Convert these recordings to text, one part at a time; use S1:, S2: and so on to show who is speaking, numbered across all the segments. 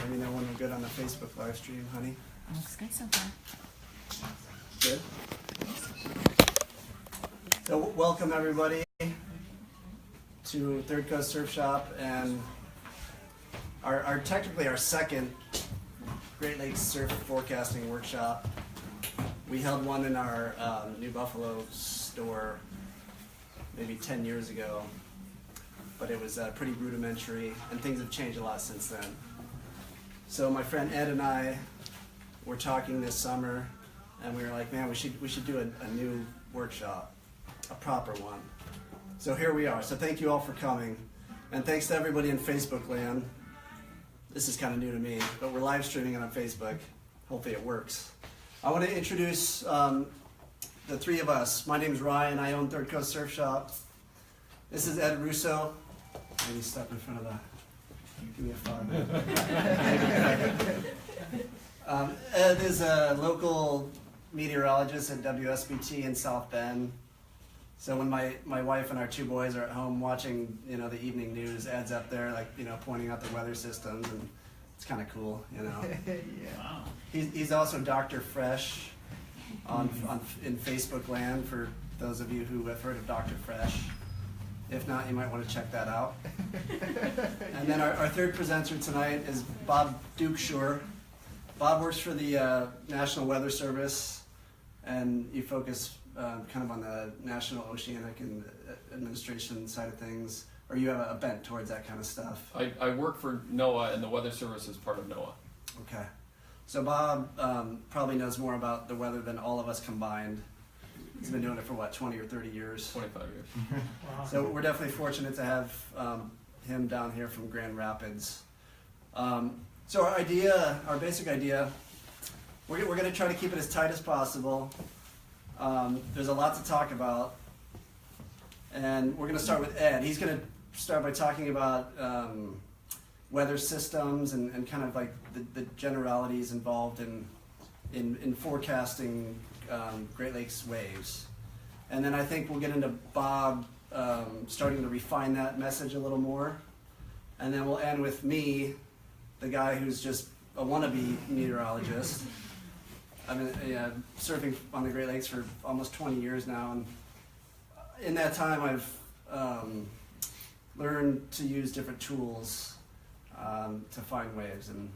S1: Let me know when we're good on the Facebook live stream, honey.
S2: Looks good so far.
S1: Good. So welcome everybody to Third Coast Surf Shop and technically our second Great Lakes Surf Forecasting Workshop. We held one in our New Buffalo store maybe 10 years ago, but it was pretty rudimentary, and things have changed a lot since then. So my friend Ed and I were talking this summer, and we were like, man, we should do a new workshop, a proper one. So here we are. So thank you all for coming, and thanks to everybody in Facebook land. This is kind of new to me, but we're live streaming it on Facebook. Hopefully it works. I want to introduce the three of us. My name is Ryan. I own Third Coast Surf Shop. This is Ed Russo. Maybe step in front of the. Give me a phone. Ed is a local meteorologist at WSBT in South Bend. So when my wife and our two boys are at home watching, the evening news, Ed's up there, pointing out the weather systems, and it's kind of cool,
S3: Yeah. Wow.
S1: He's also Dr. Fresh in Facebook land, for those of you who have heard of Dr. Fresh. If not, you might want to check that out. And then our third presenter tonight is Bob Dukeshore. Bob works for the National Weather Service, and you focus kind of on the National Oceanic and Administration side of things, or you have a bent towards that kind of stuff.
S4: I work for Noaa, and the Weather Service is part of Noaa.
S1: Okay. So Bob probably knows more about the weather than all of us combined. He's been doing it for, 20 or 30 years?
S4: 25 years.
S3: Wow.
S1: So we're definitely fortunate to have him down here from Grand Rapids. So our basic idea, we're going to try to keep it as tight as possible. There's a lot to talk about. And we're going to start with Ed. He's going to start by talking about weather systems and kind of like the generalities involved in forecasting Great Lakes waves. And then I think we'll get into Bob starting to refine that message a little more. And then we'll end with me, the guy who's just a wannabe meteorologist. I've been surfing on the Great Lakes for almost 20 years now, and in that time I've learned to use different tools to find waves, and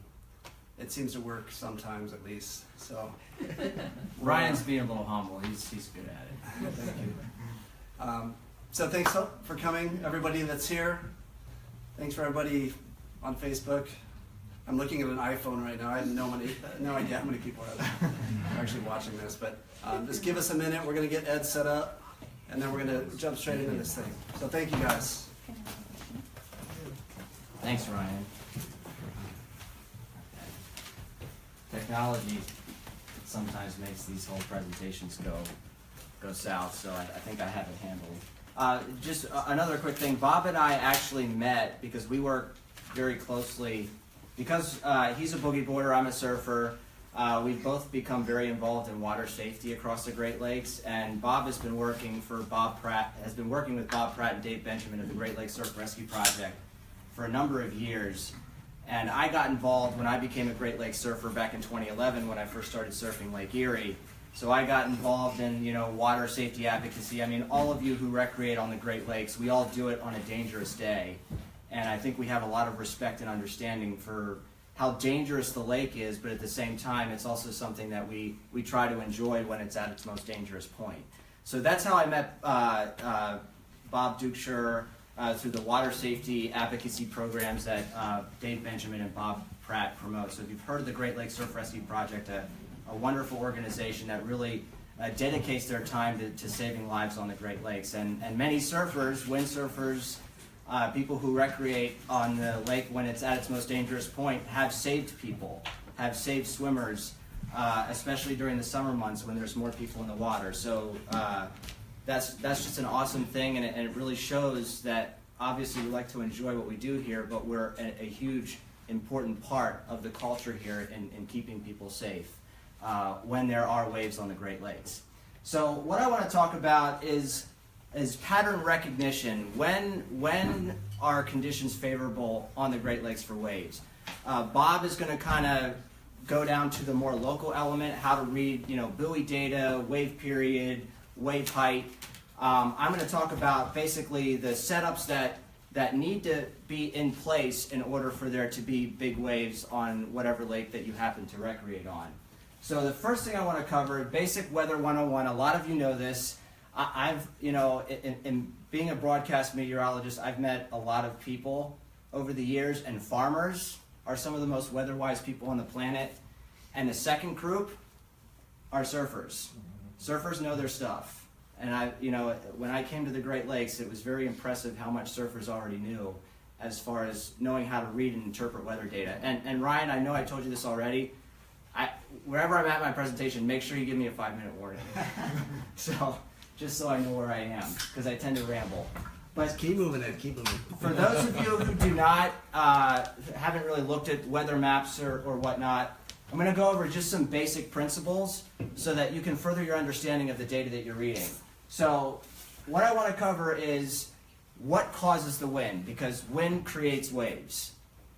S1: it seems to work sometimes, at least. So
S5: Ryan's being a little humble. He's good at it.
S1: Thank you. So thanks for coming, everybody that's here. Thanks for everybody on Facebook. I'm looking at an iPhone right now. I have no idea how many people are actually watching this, but just give us a minute. We're going to get Ed set up, and then we're going to jump straight into this thing. So thank you, guys.
S5: Thanks, Ryan. Technology sometimes makes these whole presentations go south, so I think I have it handled. Just another quick thing. Bob and I actually met because we work very closely. Because he's a boogie boarder, I'm a surfer. We've both become very involved in water safety across the Great Lakes, and Bob has been working with Bob Pratt and Dave Benjamin of the Great Lakes Surf Rescue Project for a number of years. And I got involved when I became a Great Lakes surfer back in 2011 when I first started surfing Lake Erie. So I got involved in water safety advocacy. I mean, all of you who recreate on the Great Lakes, we all do it on a dangerous day. And I think we have a lot of respect and understanding for how dangerous the lake is, but at the same time, it's also something that we try to enjoy when it's at its most dangerous point. So that's how I met Bob Dukeshore through the water safety advocacy programs that Dave Benjamin and Bob Pratt promote. So if you've heard of the Great Lakes Surf Rescue Project, a wonderful organization that really dedicates their time to saving lives on the Great Lakes. And many surfers, windsurfers, people who recreate on the lake when it's at its most dangerous point have saved people, have saved swimmers, especially during the summer months when there's more people in the water. So that's just an awesome thing, and it really shows that obviously we like to enjoy what we do here, but we're a huge, important part of the culture here in keeping people safe when there are waves on the Great Lakes. So what I want to talk about is is pattern recognition. When are conditions favorable on the Great Lakes for waves? Bob is going to kind of go down to the more local element, how to read, buoy data, wave period, wave height. I'm going to talk about basically the setups that need to be in place in order for there to be big waves on whatever lake that you happen to recreate on. So the first thing I want to cover, basic weather 101. A lot of you know this. I've, in being a broadcast meteorologist, I've met a lot of people over the years, and farmers are some of the most weather-wise people on the planet. And the second group are surfers. Surfers know their stuff. And when I came to the Great Lakes, it was very impressive how much surfers already knew as far as knowing how to read and interpret weather data. And Ryan, I know I told you this already. Wherever I'm at my presentation, make sure you give me a 5-minute warning. Just so I know where I am, because I tend to ramble. But
S2: keep moving, Ed. Keep moving.
S5: For those of you who do not, haven't really looked at weather maps or whatnot, I'm going to go over just some basic principles so that you can further your understanding of the data that you're reading. So what I want to cover is what causes the wind, because wind creates waves.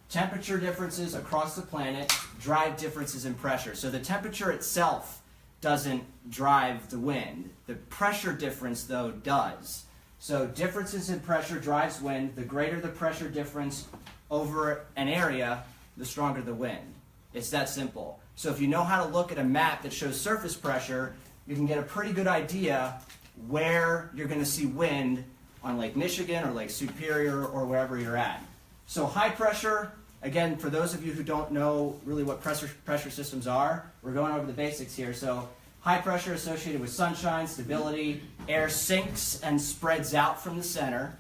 S5: Temperature differences across the planet drive differences in pressure. So the temperature itself doesn't drive the wind. The pressure difference, though, does. So differences in pressure drives wind. The greater the pressure difference over an area, the stronger the wind. It's that simple. So if you know how to look at a map that shows surface pressure, you can get a pretty good idea where you're going to see wind on Lake Michigan or Lake Superior or wherever you're at. So high pressure, again, for those of you who don't know really what pressure systems are, we're going over the basics here. So high pressure associated with sunshine, stability, air sinks and spreads out from the center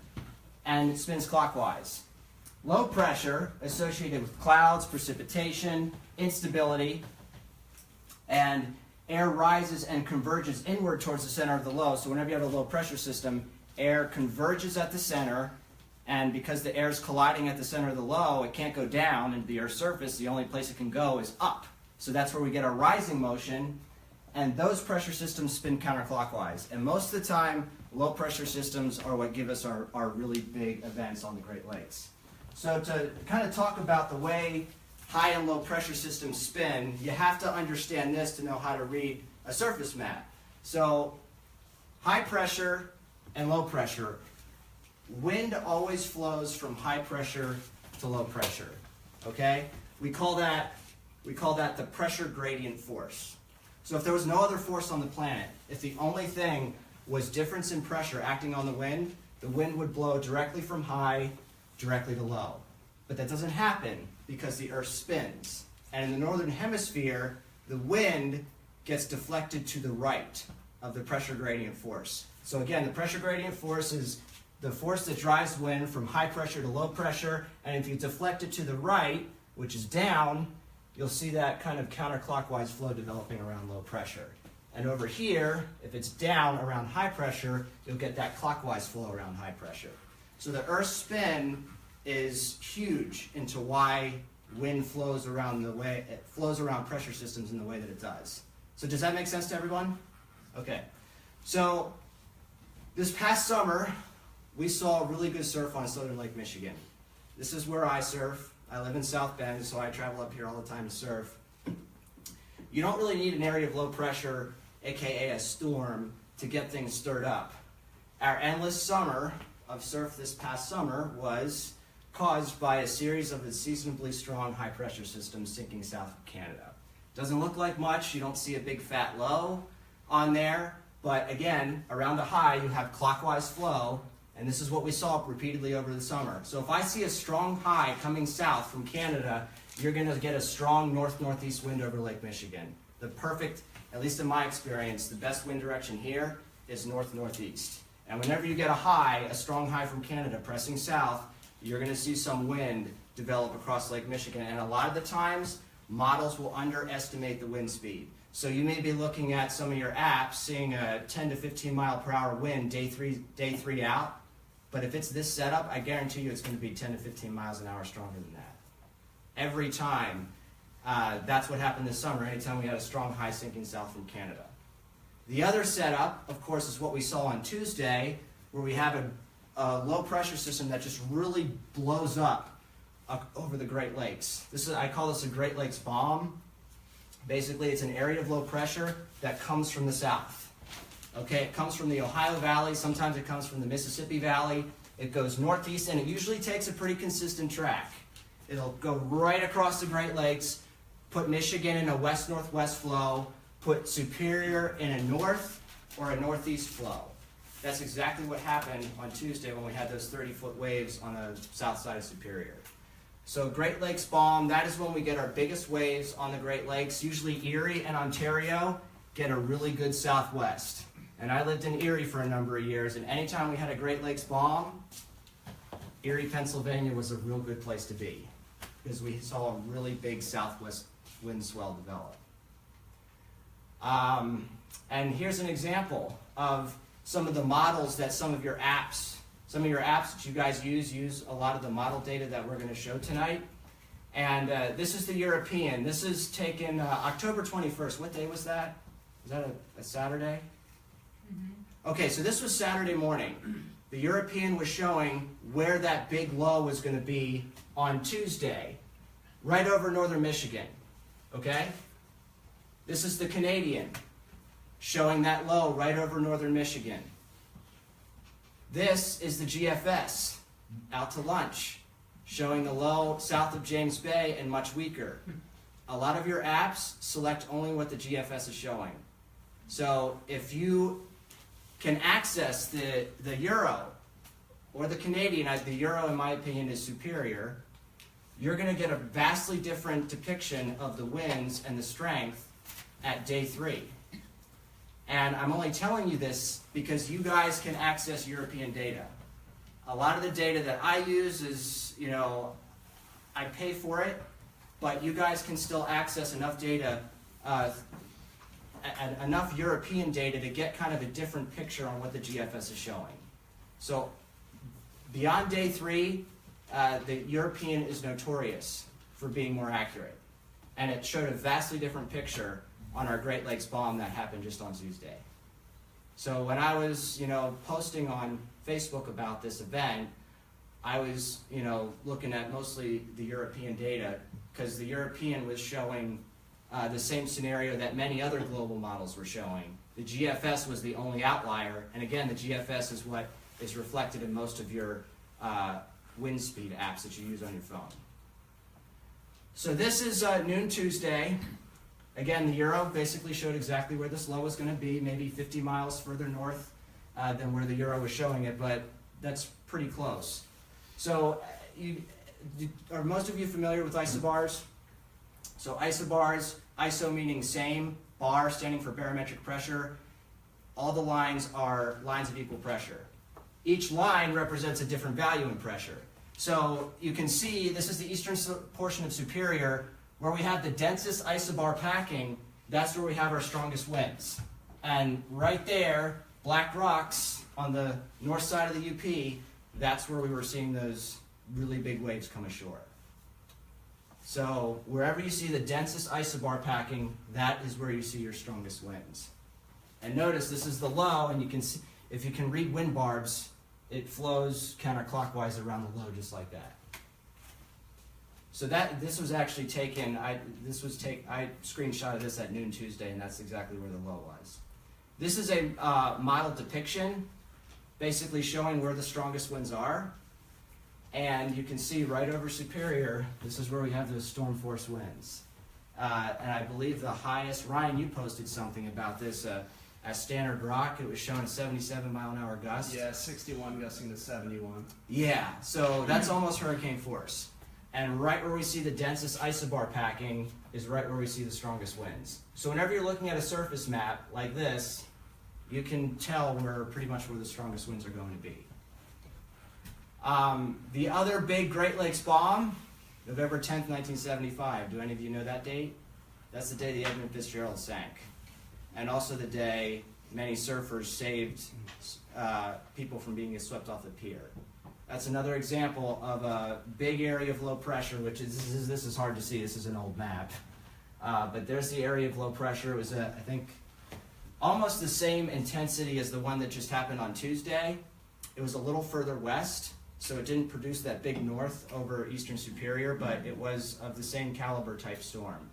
S5: and spins clockwise. Low pressure associated with clouds, precipitation, instability, and air rises and converges inward towards the center of the low. So whenever you have a low pressure system, air converges at the center, and because the air is colliding at the center of the low, it can't go down into the Earth's surface. The only place it can go is up. So that's where we get our rising motion, and those pressure systems spin counterclockwise. And most of the time, low pressure systems are what give us our really big events on the Great Lakes. So to kind of talk about the way high and low pressure systems spin, you have to understand this to know how to read a surface map. So high pressure and low pressure. Wind always flows from high pressure to low pressure. Okay? We call that the pressure gradient force. So if there was no other force on the planet, if the only thing was difference in pressure acting on the wind would blow directly from high directly to low. But that doesn't happen because the Earth spins. And in the northern hemisphere, the wind gets deflected to the right of the pressure gradient force. So again, the pressure gradient force is the force that drives wind from high pressure to low pressure, and if you deflect it to the right, which is down, you'll see that kind of counterclockwise flow developing around low pressure. And over here, if it's down around high pressure, you'll get that clockwise flow around high pressure. So the Earth's spin is huge into why wind flows around the way it flows around pressure systems in the way that it does. So does that make sense to everyone? Okay. So this past summer, we saw really good surf on Southern Lake Michigan. This is where I surf. I live in South Bend, so I travel up here all the time to surf. You don't really need an area of low pressure, aka a storm, to get things stirred up. Our endless summer of surf this past summer was caused by a series of unseasonably strong high pressure systems sinking south of Canada. Doesn't look like much. You don't see a big fat low on there, but again, around the high you have clockwise flow, and this is what we saw repeatedly over the summer. So if I see a strong high coming south from Canada, you're going to get a strong north-northeast wind over Lake Michigan. The perfect, at least in my experience, the best wind direction here is north-northeast. And whenever you get a strong high from Canada pressing south, you're going to see some wind develop across Lake Michigan. And a lot of the times, models will underestimate the wind speed. So you may be looking at some of your apps, seeing a 10 to 15 mile per hour wind day three out. But if it's this setup, I guarantee you it's going to be 10 to 15 miles an hour stronger than that. Every time. That's what happened this summer, anytime we had a strong high sinking south from Canada. The other setup, of course, is what we saw on Tuesday where we have a low pressure system that just really blows up over the Great Lakes. I call this a Great Lakes bomb. Basically, it's an area of low pressure that comes from the south. Okay, it comes from the Ohio Valley. Sometimes it comes from the Mississippi Valley. It goes northeast, and it usually takes a pretty consistent track. It'll go right across the Great Lakes, put Michigan in a west-northwest flow, put Superior in a north or a northeast flow. That's exactly what happened on Tuesday when we had those 30-foot waves on the south side of Superior. So Great Lakes bomb, that is when we get our biggest waves on the Great Lakes. Usually Erie and Ontario get a really good southwest. And I lived in Erie for a number of years, and anytime we had a Great Lakes bomb, Erie, Pennsylvania was a real good place to be because we saw a really big southwest wind swell develop. And here's an example of some of the models that some of your apps that you guys use a lot of the model data that we're going to show tonight. And this is the European. This is taken October 21st. What day was that? Was that a Saturday? Mm-hmm. Okay, so this was Saturday morning. The European was showing where that big low was going to be on Tuesday, right over northern Michigan. Okay? This is the Canadian, showing that low right over northern Michigan. This is the GFS, out to lunch, showing the low south of James Bay and much weaker. A lot of your apps select only what the GFS is showing. So if you can access the Euro or the Canadian, the Euro in my opinion is superior, you're going to get a vastly different depiction of the winds and the strength at day 3. And I'm only telling you this because you guys can access European data. A lot of the data that I use is, I pay for it, but you guys can still access enough data, enough European data to get kind of a different picture on what the GFS is showing. So beyond day 3, the European is notorious for being more accurate. And it showed a vastly different picture on our Great Lakes bomb that happened just on Tuesday. So when I was, posting on Facebook about this event, I was, looking at mostly the European data because the European was showing the same scenario that many other global models were showing. The GFS was the only outlier, and again, the GFS is what is reflected in most of your wind speed apps that you use on your phone. So this is noon Tuesday. Again, the Euro basically showed exactly where this low was going to be, maybe 50 miles further north than where the Euro was showing it, but that's pretty close. So are most of you familiar with isobars? So isobars, iso meaning same, bar standing for barometric pressure. All the lines are lines of equal pressure. Each line represents a different value in pressure. So you can see this is the eastern portion of Superior, where we have the densest isobar packing. That's where we have our strongest winds. And right there, Black Rocks on the north side of the UP, that's where we were seeing those really big waves come ashore. So wherever you see the densest isobar packing, that is where you see your strongest winds. And notice this is the low, and you can see, if you can read wind barbs, it flows counterclockwise around the low just like that. So this was actually taken, I screenshotted this at noon Tuesday, and that's exactly where the low was. This is a model depiction, basically showing where the strongest winds are. And you can see right over Superior, this is where we have those storm force winds. And I believe the highest, Ryan, you posted something about this, at Standard Rock, it was showing 77 mile an hour gusts.
S1: Yeah, 61 gusting to 71.
S5: Yeah, so that's almost hurricane force. And right where we see the densest isobar packing is right where we see the strongest winds. So whenever you're looking at a surface map like this, you can tell pretty much where the strongest winds are going to be. The other big Great Lakes bomb, November 10th, 1975. Do any of you know that date? That's the day the Edmund Fitzgerald sank. And also the day many surfers saved people from being swept off the pier. That's another example of a big area of low pressure, which is, this is hard to see, this is an old map. But there's the area of low pressure. It was, I think, almost the same intensity as the one that just happened on Tuesday. It was a little further west, so it didn't produce that big north over eastern Superior, but it was of the same caliber type storm.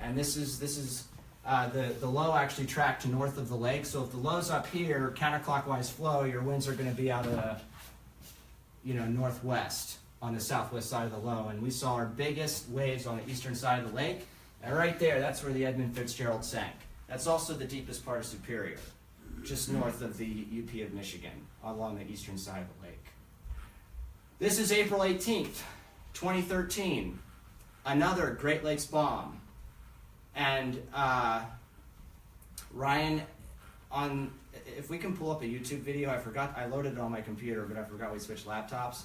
S5: And this is the low actually tracked north of the lake. So if the low's up here, counterclockwise flow, your winds are going to be out of the, northwest on the southwest side of the low. And we saw our biggest waves on the eastern side of the lake. And right there, that's where the Edmund Fitzgerald sank. That's also the deepest part of Superior, just north of the UP of Michigan, along the eastern side of the lake. This is April 18th, 2013. Another Great Lakes bomb. And Ryan, if we can pull up a YouTube video, I loaded it on my computer, but I forgot we switched laptops.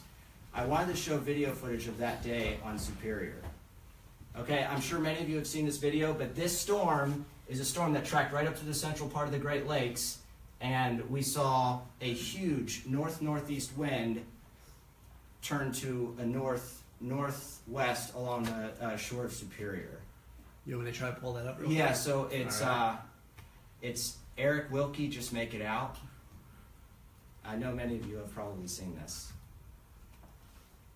S5: I wanted to show video footage of that day on Superior. Okay, I'm sure many of you have seen this video, but this storm is a storm that tracked right up to the central part of the Great Lakes, and we saw a huge north-northeast wind turn to a northwest along the shore of Superior.
S1: You want me to try to pull that up real
S5: Yeah,
S1: quick?
S5: so it's Eric Wilkie, Just Make It Out. I know many of you have probably seen this.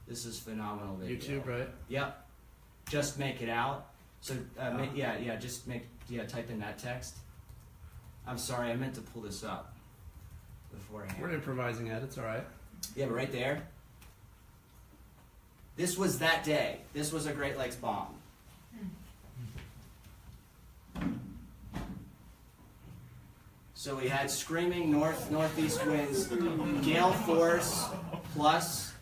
S5: This is phenomenal video.
S1: YouTube, right?
S5: Yep. Just Make It Out. So type in that text. I'm sorry, I meant to pull this up beforehand.
S1: We're improvising it. It's all right.
S5: Yeah, but right there. This was that day. This was a Great Lakes bomb. So we had screaming northeast winds, gale force plus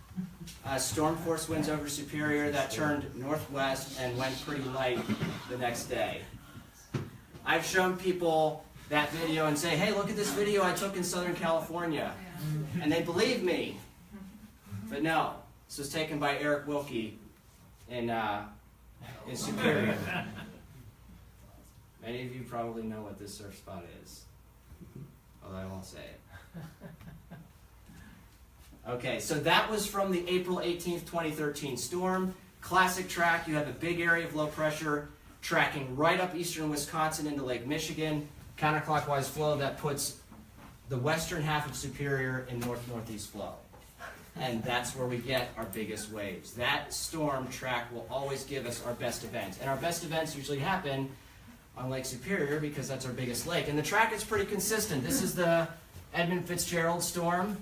S5: storm force winds over Superior that turned northwest and went pretty light the next day. I've shown people that video and say, hey, look at this video I took in Southern California. And they believe me. But no, this was taken by Eric Wilkie in Superior. Many of you probably know what this surf spot is. Although I won't say it. Okay, so that was from the April 18th, 2013 storm. Classic track, you have a big area of low pressure tracking right up eastern Wisconsin into Lake Michigan. Counterclockwise flow that puts the western half of Superior in north-northeast flow. And that's where we get our biggest waves. That storm track will always give us our best events. And our best events usually happen on Lake Superior because that's our biggest lake. And the track is pretty consistent. This is the Edmund Fitzgerald storm,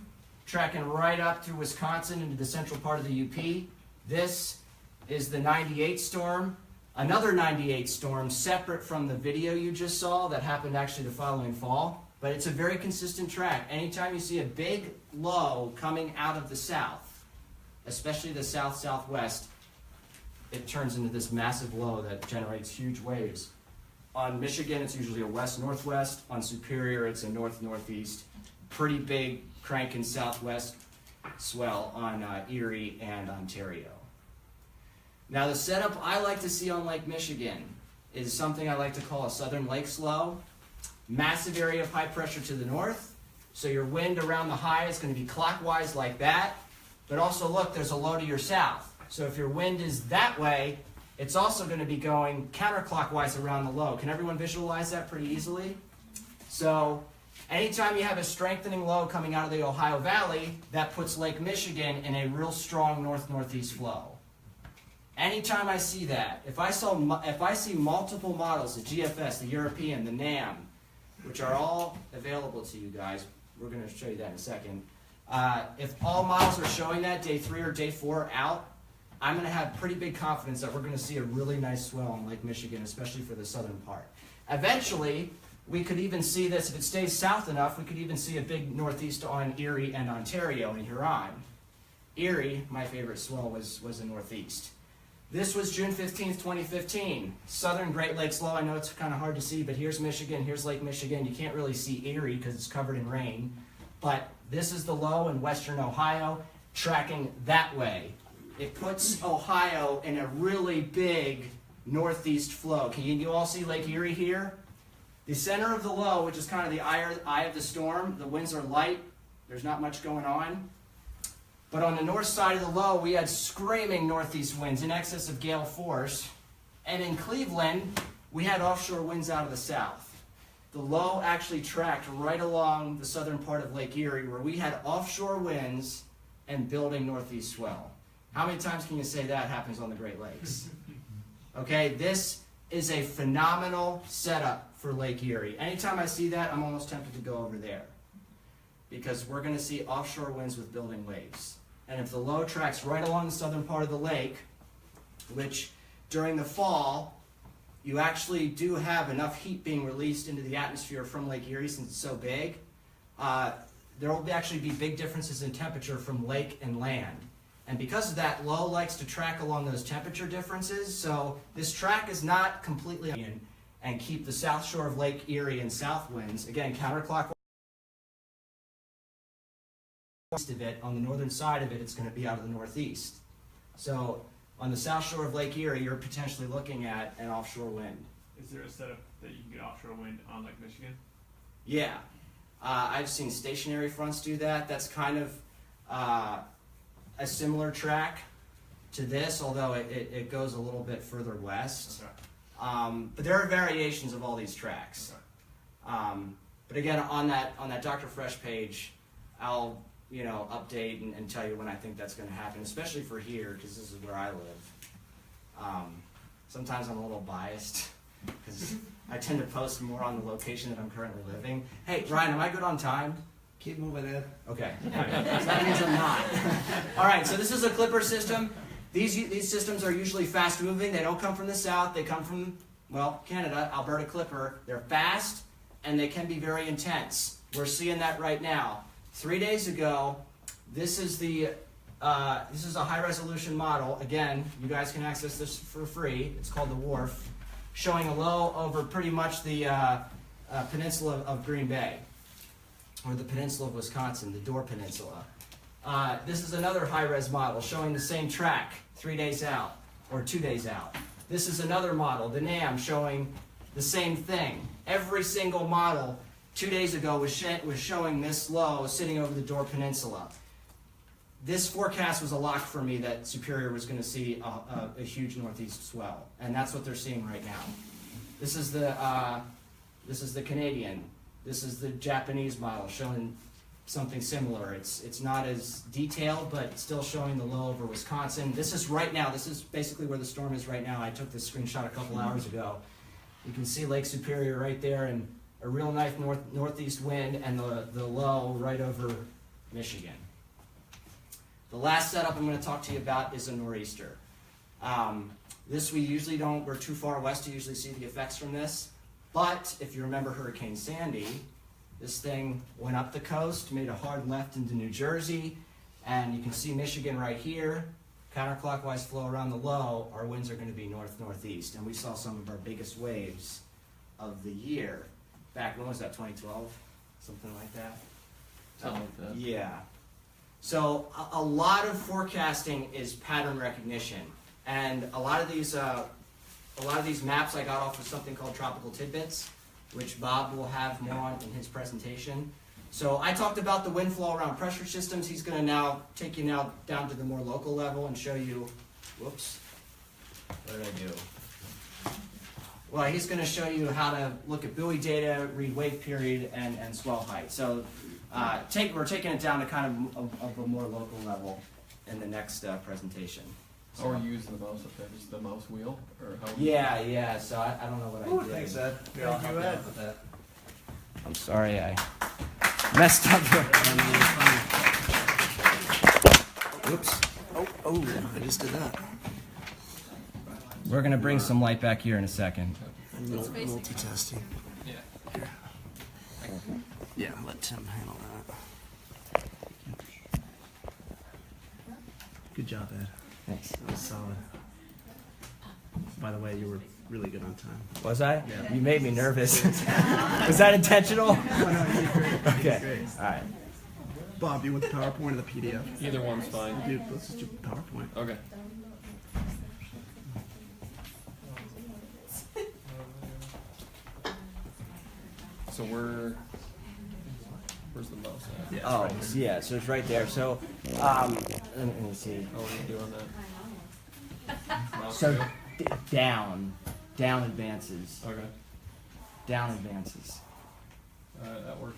S5: tracking right up through Wisconsin into the central part of the UP. This is the 98 storm, another 98 storm separate from the video you just saw that happened actually the following fall. But it's a very consistent track. Anytime you see a big low coming out of the south, especially the south-southwest, it turns into this massive low that generates huge waves. On Michigan, it's usually a west-northwest. On Superior, it's a north-northeast. Pretty big cranking southwest swell on Erie and Ontario. Now, the setup I like to see on Lake Michigan is something I like to call a southern lake slow. Massive area of high pressure to the north. So your wind around the high is going to be clockwise like that. But also, look, there's a low to your south. So if your wind is that way, it's also going to be going counterclockwise around the low. Can everyone visualize that pretty easily? So anytime you have a strengthening low coming out of the Ohio Valley, that puts Lake Michigan in a real strong north-northeast flow. Anytime I see that, if I see multiple models, the GFS, the European, the NAM, which are all available to you guys, we're going to show you that in a second. If all models are showing that day 3 or day 4 out, I'm going to have pretty big confidence that we're going to see a really nice swell in Lake Michigan, especially for the southern part. Eventually, we could even see this, if it stays south enough, we could even see a big northeast on Erie and Ontario and Huron. Erie, my favorite swell, was the northeast. This was June 15th, 2015. Southern Great Lakes low. I know it's kind of hard to see, but here's Michigan, here's Lake Michigan. You can't really see Erie because it's covered in rain. But this is the low in western Ohio, tracking that way. It puts Ohio in a really big northeast flow. Can you all see Lake Erie here? The center of the low, which is kind of the eye of the storm, the winds are light. There's not much going on. But on the north side of the low, we had screaming northeast winds in excess of gale force. And in Cleveland, we had offshore winds out of the south. the low actually tracked right along the southern part of Lake Erie where we had offshore winds and building northeast swell. How many times can you say that happens on the Great Lakes? Okay, this is a phenomenal setup for Lake Erie. Anytime I see that, I'm almost tempted to go over there because we're going to see offshore winds with building waves. And if the low tracks right along the southern part of the lake, which during the fall, you actually do have enough heat being released into the atmosphere from Lake Erie since it's so big, there will actually be big differences in temperature from lake and land. And because of that, low likes to track along those temperature differences, so this track is not completely in and keep the south shore of Lake Erie in south winds, again, counterclockwise of it. On the northern side of it, it's going to be out of the northeast. So on the south shore of Lake Erie, you're potentially looking at an offshore wind.
S3: Is there a setup that you can get offshore wind on Lake Michigan?
S5: Yeah. I've seen stationary fronts do that. That's kind of a similar track to this, although it goes a little bit further west.
S3: Okay.
S5: But there are variations of all these tracks.
S3: Okay.
S5: But again, on that Dr. Fresh page, I'll update and tell you when I think that's going to happen, especially for here, because this is where I live. Sometimes I'm a little biased because I tend to post more on the location that I'm currently living. Hey, Ryan, am I good on time?
S1: Keep moving, Ed.
S5: Okay. So that means I'm not. All right, so this is a clipper system. These systems are usually fast moving. They don't come from the south. They come from, well, Canada, Alberta clipper. They're fast and they can be very intense. We're seeing that right now. 3 days ago, this is a high resolution model. Again, you guys can access this for free. It's called the Wharf, showing a low over pretty much the peninsula of Green Bay, or the peninsula of Wisconsin, the Door Peninsula. This is another high-res model showing the same track 3 days out, or 2 days out. This is another model, the NAM, showing the same thing. Every single model 2 days ago was showing this low sitting over the Door Peninsula. This forecast was a lock for me that Superior was going to see a huge northeast swell, and that's what they're seeing right now. This is the Canadian. This is the Japanese model showing something similar. It's not as detailed, but still showing the low over Wisconsin. This is right now. This is basically where the storm is right now. I took this screenshot a couple hours ago. You can see Lake Superior right there, and a real nice northeast wind, and the low right over Michigan. The last setup I'm going to talk to you about is a nor'easter. This we usually don't, we're too far west to usually see the effects from this. But if you remember Hurricane Sandy, this thing went up the coast, made a hard left into New Jersey, and you can see Michigan right here. Counterclockwise flow around the low, our winds are going to be north-northeast. And we saw some of our biggest waves of the year. Back, when was that, 2012? Something like that?
S4: Something like that.
S5: Yeah. So a lot of forecasting is pattern recognition. And a lot of these maps I got off of something called Tropical Tidbits, which Bob will have more on in his presentation. So I talked about the wind flow around pressure systems. He's going to now take you down to the more local level and show you, whoops, what did I do? Well, he's going to show you how to look at buoy data, read wave period, and swell height. So we're taking it down to kind of a more local level in the next presentation.
S4: Or use the mouse up there, just the mouse wheel, or how?
S5: Yeah. So I don't know what I did.
S1: Thanks, Ed.
S5: Here, I'll
S1: Thank you,
S5: help
S1: Ed.
S5: out with that. I'm sorry, I messed up there. Oops.
S1: Oh, I just did that.
S5: We're going to bring some light back here in a second.
S1: Multitasking.
S4: Yeah.
S1: Yeah, let Tim handle that. Good job, Ed.
S5: Thanks.
S1: That was solid. By the way, you were really good on time.
S5: Was I?
S1: Yeah.
S5: You made me nervous. Was that intentional?
S1: No, you did great.
S5: Okay.
S1: Great.
S5: All right.
S1: Bob, you want the PowerPoint or the PDF?
S4: Either one's fine.
S1: Dude, let's just do PowerPoint.
S4: Okay. So where's the mouse at?
S1: Yeah,
S5: Oh,
S1: right.
S5: yeah, so it's right there. So, let me see.
S4: Oh, what are you doing that? Mouse
S5: So,
S4: wheel?
S5: down advances,
S4: Okay.
S5: down advances.
S4: That works.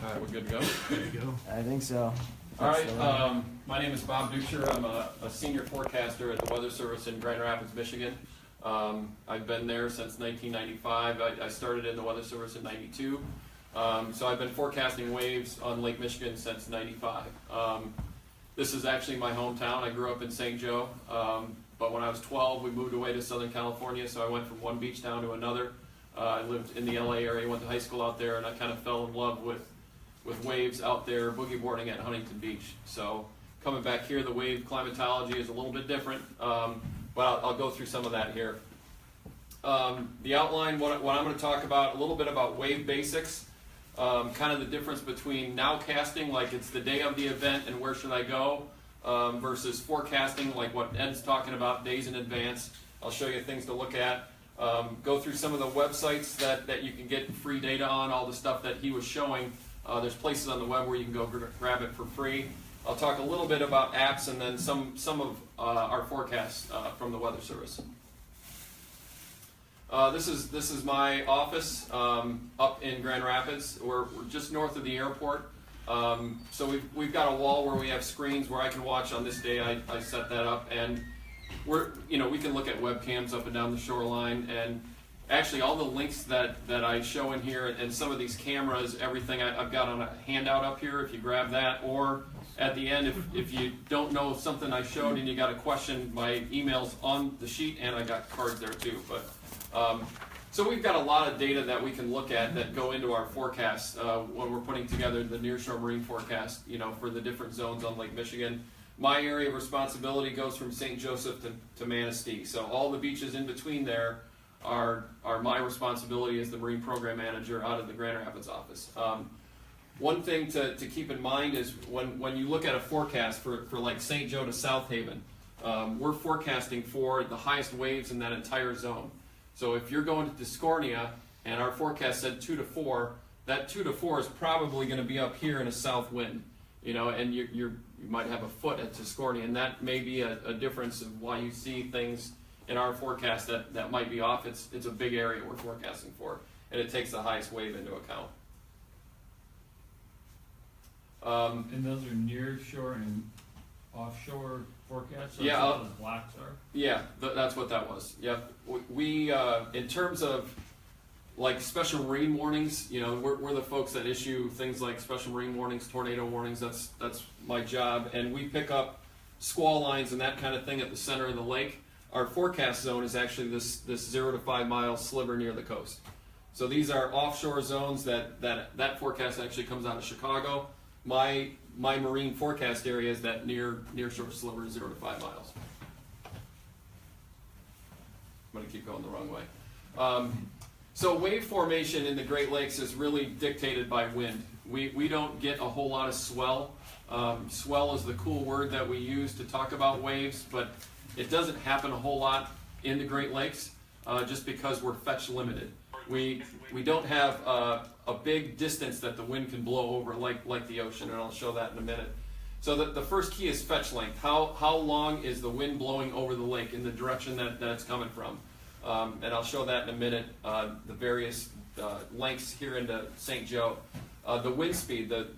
S4: All right, we're good to go?
S2: There you go.
S5: I think so.
S4: All right, my name is Bob Ducher. I'm a senior forecaster at the Weather Service in Grand Rapids, Michigan. I've been there since 1995. I started in the Weather Service in 92. So I've been forecasting waves on Lake Michigan since 95. This is actually my hometown. I grew up in St. Joe, but when I was 12, we moved away to Southern California, so I went from one beach town to another. I lived in the LA area, went to high school out there, and I kind of fell in love with waves out there boogie boarding at Huntington Beach. So coming back here, the wave climatology is a little bit different, but I'll go through some of that here. The outline, what I'm going to talk about, a little bit about wave basics, kind of the difference between nowcasting, like it's the day of the event and where should I go, versus forecasting, like what Ed's talking about, days in advance. I'll show you things to look at. Go through some of the websites that you can get free data on, all the stuff that he was showing. There's places on the web where you can go grab it for free. I'll talk a little bit about apps and then some of our forecasts from the Weather Service. This is my office up in Grand Rapids. We're just north of the airport. So we've got a wall where we have screens where I can watch. On this day, I set that up, and we can look at webcams up and down the shoreline, and actually all the links that I show in here and some of these cameras, everything I've got on a handout up here. If you grab that, or at the end, if you don't know something I showed and you got a question, my email's on the sheet, and I got cards there too. But so we've got a lot of data that we can look at that go into our forecasts when we're putting together the Nearshore Marine forecast, for the different zones on Lake Michigan. My area of responsibility goes from St. Joseph to Manistee. So all the beaches in between there are my responsibility as the Marine Program Manager out of the Grand Rapids office. One thing to keep in mind is when you look at a forecast for like St. Joe to South Haven, we're forecasting for the highest waves in that entire zone. So if you're going to Discornia and our forecast said 2 to 4, that 2 to 4 is probably going to be up here in a south wind, and you might have a foot at Discornia, and that may be a difference of why you see things in our forecast that might be off. It's a big area we're forecasting for, and it takes the highest wave into account.
S2: And those are near shore and offshore forecasts? So
S4: Yeah,
S2: that's what those blocks are?
S4: Yeah, that's what that was. Yep. We in terms of like special marine warnings, we're the folks that issue things like special marine warnings, tornado warnings. That's my job, and we pick up squall lines and that kind of thing at the center of the lake. Our forecast zone is actually this 0 to 5 mile sliver near the coast. So these are offshore zones that forecast actually comes out of Chicago. My marine forecast area is that nearshore sliver 0 to 5 miles. I'm going to keep going the wrong way. So wave formation in the Great Lakes is really dictated by wind. We don't get a whole lot of swell. Swell is the cool word that we use to talk about waves, but it doesn't happen a whole lot in the Great Lakes just because we're fetch limited. We don't have a big distance that the wind can blow over like the ocean, and I'll show that in a minute. So the first key is fetch length. How long is the wind blowing over the lake in the direction that it's coming from? And I'll show that in a minute, the various lengths here into St. Joe. The wind speed, the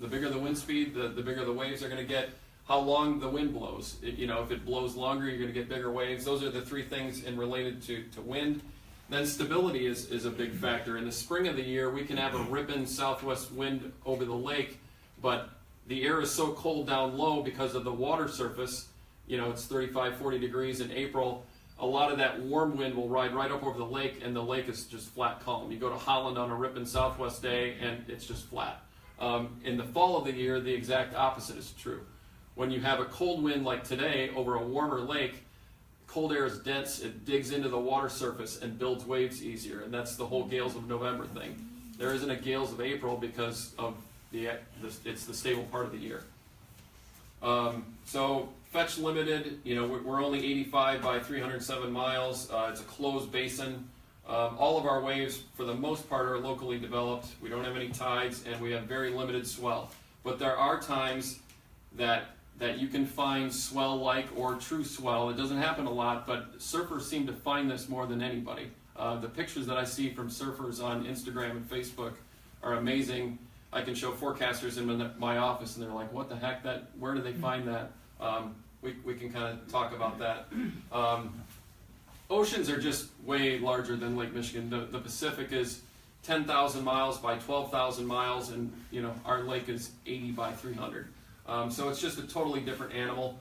S4: bigger the wind speed, the bigger the waves are going to get. How long the wind blows. If it blows longer, you're going to get bigger waves. Those are the three things related to wind. Then stability is a big factor. In the spring of the year, we can have a ripping southwest wind over the lake, but the air is so cold down low because of the water surface. It's 35, 40 degrees in April. A lot of that warm wind will ride right up over the lake, and the lake is just flat calm. You go to Holland on a ripping southwest day, and it's just flat. In the fall of the year, the exact opposite is true. When you have a cold wind like today over a warmer lake, cold air is dense, it digs into the water surface and builds waves easier, and that's the whole gales of November thing. There isn't a gales of April because of it's the stable part of the year. So fetch limited, we're only 85 by 307 miles. It's a closed basin. All of our waves, for the most part, are locally developed. We don't have any tides, and we have very limited swell. But there are times that that you can find swell-like or true swell. It doesn't happen a lot, but surfers seem to find this more than anybody. The pictures that I see from surfers on Instagram and Facebook are amazing. I can show forecasters in my office, and they're like, "What the heck? Where do they find that?" We can kind of talk about that. Oceans are just way larger than Lake Michigan. The Pacific is 10,000 miles by 12,000 miles, and our lake is 80 by 300. So it's just a totally different animal.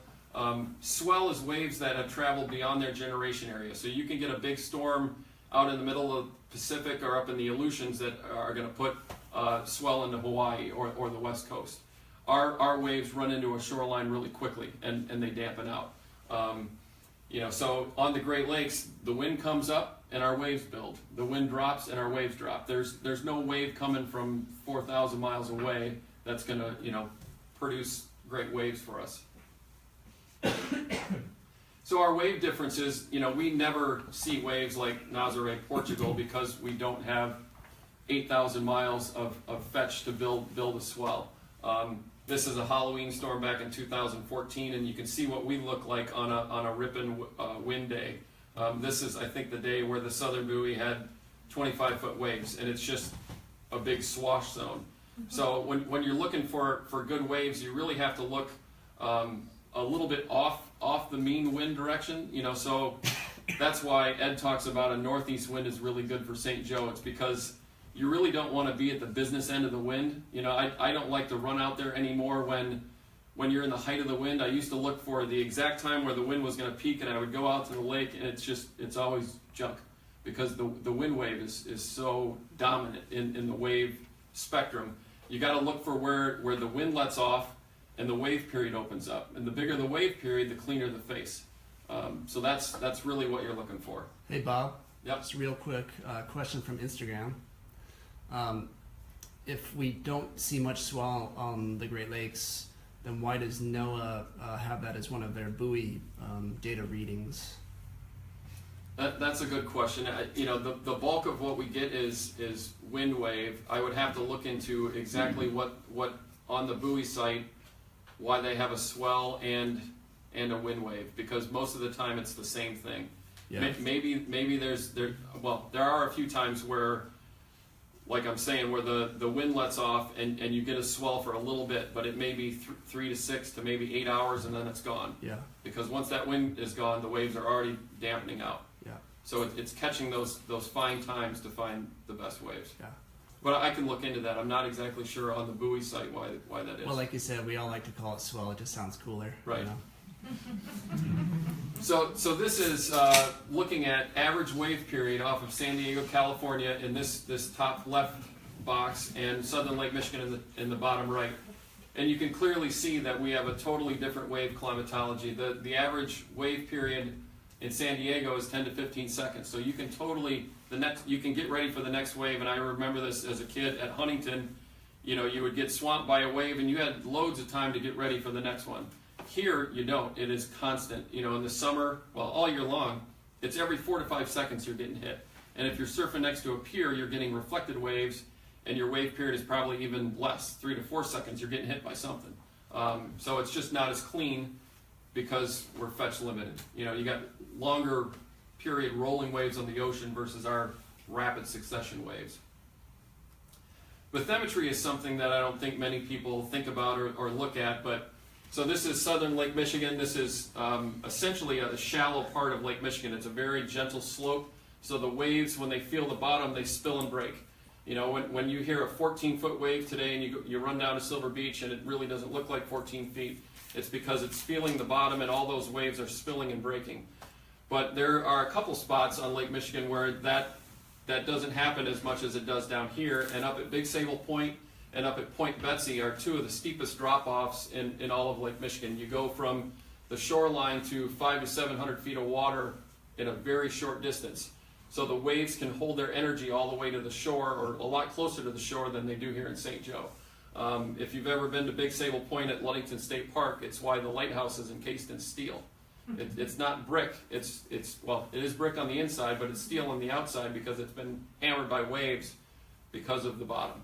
S4: Swell is waves that have traveled beyond their generation area. So you can get a big storm out in the middle of the Pacific or up in the Aleutians that are going to put swell into Hawaii or the West Coast. Our waves run into a shoreline really quickly, and they dampen out. So on the Great Lakes, the wind comes up and our waves build. The wind drops and our waves drop. There's no wave coming from 4,000 miles away that's going to produce great waves for us. So our wave differences, we never see waves like Nazaré, Portugal, because we don't have 8,000 miles of fetch to build a swell. This is a Halloween storm back in 2014, and you can see what we look like on a ripping wind day. This is, I think, the day where the southern buoy had 25-foot waves, and it's just a big swash zone. So when you're looking for good waves, you really have to look a little bit off the mean wind direction. So that's why Ed talks about a northeast wind is really good for St. Joe. It's because you really don't want to be at the business end of the wind. I don't like to run out there anymore when you're in the height of the wind. I used to look for the exact time where the wind was going to peak, and I would go out to the lake, and it's always junk because the wind wave is so dominant in the wave spectrum. You got to look for where the wind lets off and the wave period opens up. And the bigger the wave period, the cleaner the face. So that's really what you're looking for.
S6: Hey Bob.
S4: Yep.
S6: Just real quick question from Instagram. If we don't see much swell on the Great Lakes, then why does Noaa have that as one of their buoy data readings?
S4: That's a good question. The bulk of what we get is wind wave. I would have to look into exactly what on the buoy site, why they have a swell and a wind wave, because most of the time it's the same thing. Yeah. Maybe there are a few times where, like I'm saying, where the wind lets off and you get a swell for a little bit, but it may be 3 to 6 to maybe 8 hours, and then it's gone. Yeah. Because once that wind is gone, the waves are already dampening out. Yeah. So it's catching those fine times to find the best waves. Yeah. But I can look into that. I'm not exactly sure on the buoy site why that is.
S6: Well, like you said, we all like to call it swell. It just sounds cooler.
S4: Right. So this is looking at average wave period off of San Diego, California, in this top left box, and southern Lake Michigan in the bottom right. And you can clearly see that we have a totally different wave climatology. The average wave period in San Diego is 10 to 15 seconds. So you can you can get ready for the next wave. And I remember this as a kid at Huntington. You would get swamped by a wave, and you had loads of time to get ready for the next one. Here, you don't. It is constant. In the summer, all year long, it's every 4 to 5 seconds you're getting hit. And if you're surfing next to a pier, you're getting reflected waves, and your wave period is probably even less. 3 to 4 seconds, you're getting hit by something. So it's just not as clean because we're fetch limited. You got longer period rolling waves on the ocean versus our rapid succession waves. Bathymetry is something that I don't think many people think about or look at, but so this is southern Lake Michigan. This is essentially a shallow part of Lake Michigan. It's a very gentle slope, so the waves, when they feel the bottom, they spill and break. When you hear a 14-foot wave today and you run down to Silver Beach and it really doesn't look like 14 feet, it's because it's feeling the bottom and all those waves are spilling and breaking. But there are a couple spots on Lake Michigan where that doesn't happen as much as it does down here, and up at Big Sable Point and up at Point Betsy are two of the steepest drop-offs in all of Lake Michigan. You go from the shoreline to 500 to 700 feet of water in a very short distance. So the waves can hold their energy all the way to the shore, or a lot closer to the shore than they do here in St. Joe. If you've ever been to Big Sable Point at Ludington State Park, it's why the lighthouse is encased in steel. It's not brick. It is brick on the inside, but it's steel on the outside because it's been hammered by waves because of the bottom.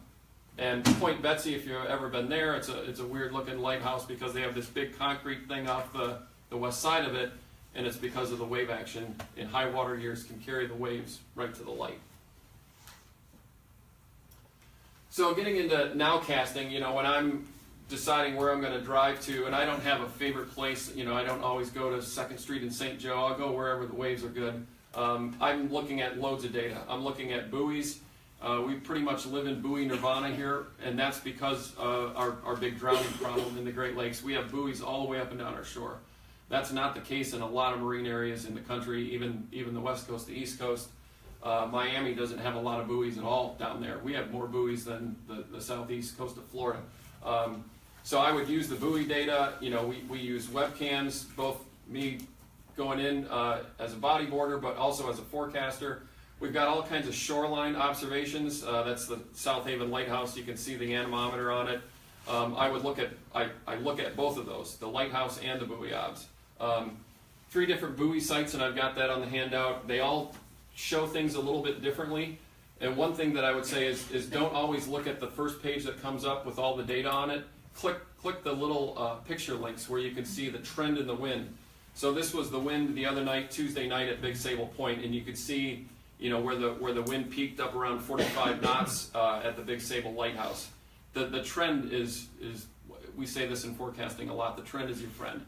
S4: And Point Betsy, if you've ever been there, it's a weird looking lighthouse because they have this big concrete thing off the west side of it, and it's because of the wave action in high water years can carry the waves right to the light. So getting into nowcasting, when I'm deciding where I'm going to drive to, and I don't have a favorite place, I don't always go to 2nd Street in St. Joe. I'll go wherever the waves are good. I'm looking at loads of data. I'm looking at buoys. We pretty much live in buoy nirvana here, and that's because of our big drowning problem in the Great Lakes. We have buoys all the way up and down our shore. That's not the case in a lot of marine areas in the country, even the West Coast, the East Coast. Miami doesn't have a lot of buoys at all down there. We have more buoys than the southeast coast of Florida. So I would use the buoy data. We use webcams, both me going in as a bodyboarder, but also as a forecaster. We've got all kinds of shoreline observations. That's the South Haven Lighthouse. You can see the anemometer on it. I look at both of those, the lighthouse and the buoy obs. 3 different buoy sites, and I've got that on the handout. They all show things a little bit differently. And one thing that I would say is don't always look at the first page that comes up with all the data on it. Click the little picture links where you can see the trend in the wind. So this was the wind the other night, Tuesday night at Big Sable Point, and you could see where the wind peaked up around 45 knots at the Big Sable Lighthouse. The trend is, we say this in forecasting a lot, the trend is your friend.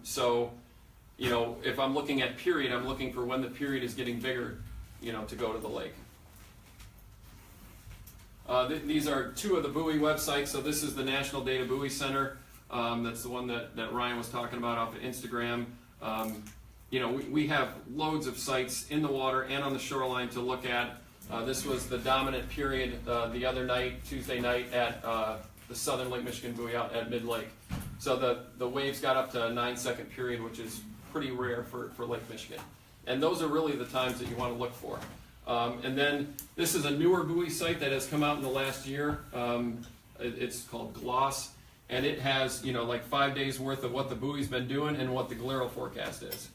S4: So, if I'm looking at period, I'm looking for when the period is getting bigger, to go to the lake. These are 2 of the buoy websites. So this is the National Data Buoy Center. That's the one that Ryan was talking about off of Instagram. We have loads of sites in the water and on the shoreline to look at. This was the dominant period the other night, Tuesday night, at the Southern Lake Michigan buoy out at Mid-Lake. So the waves got up to a 9-second period, which is pretty rare for Lake Michigan. And those are really the times that you want to look for. And then this is a newer buoy site that has come out in the last year. It's called Gloss. And it has, like 5 days worth of what the buoy's been doing and what the GLERO forecast is.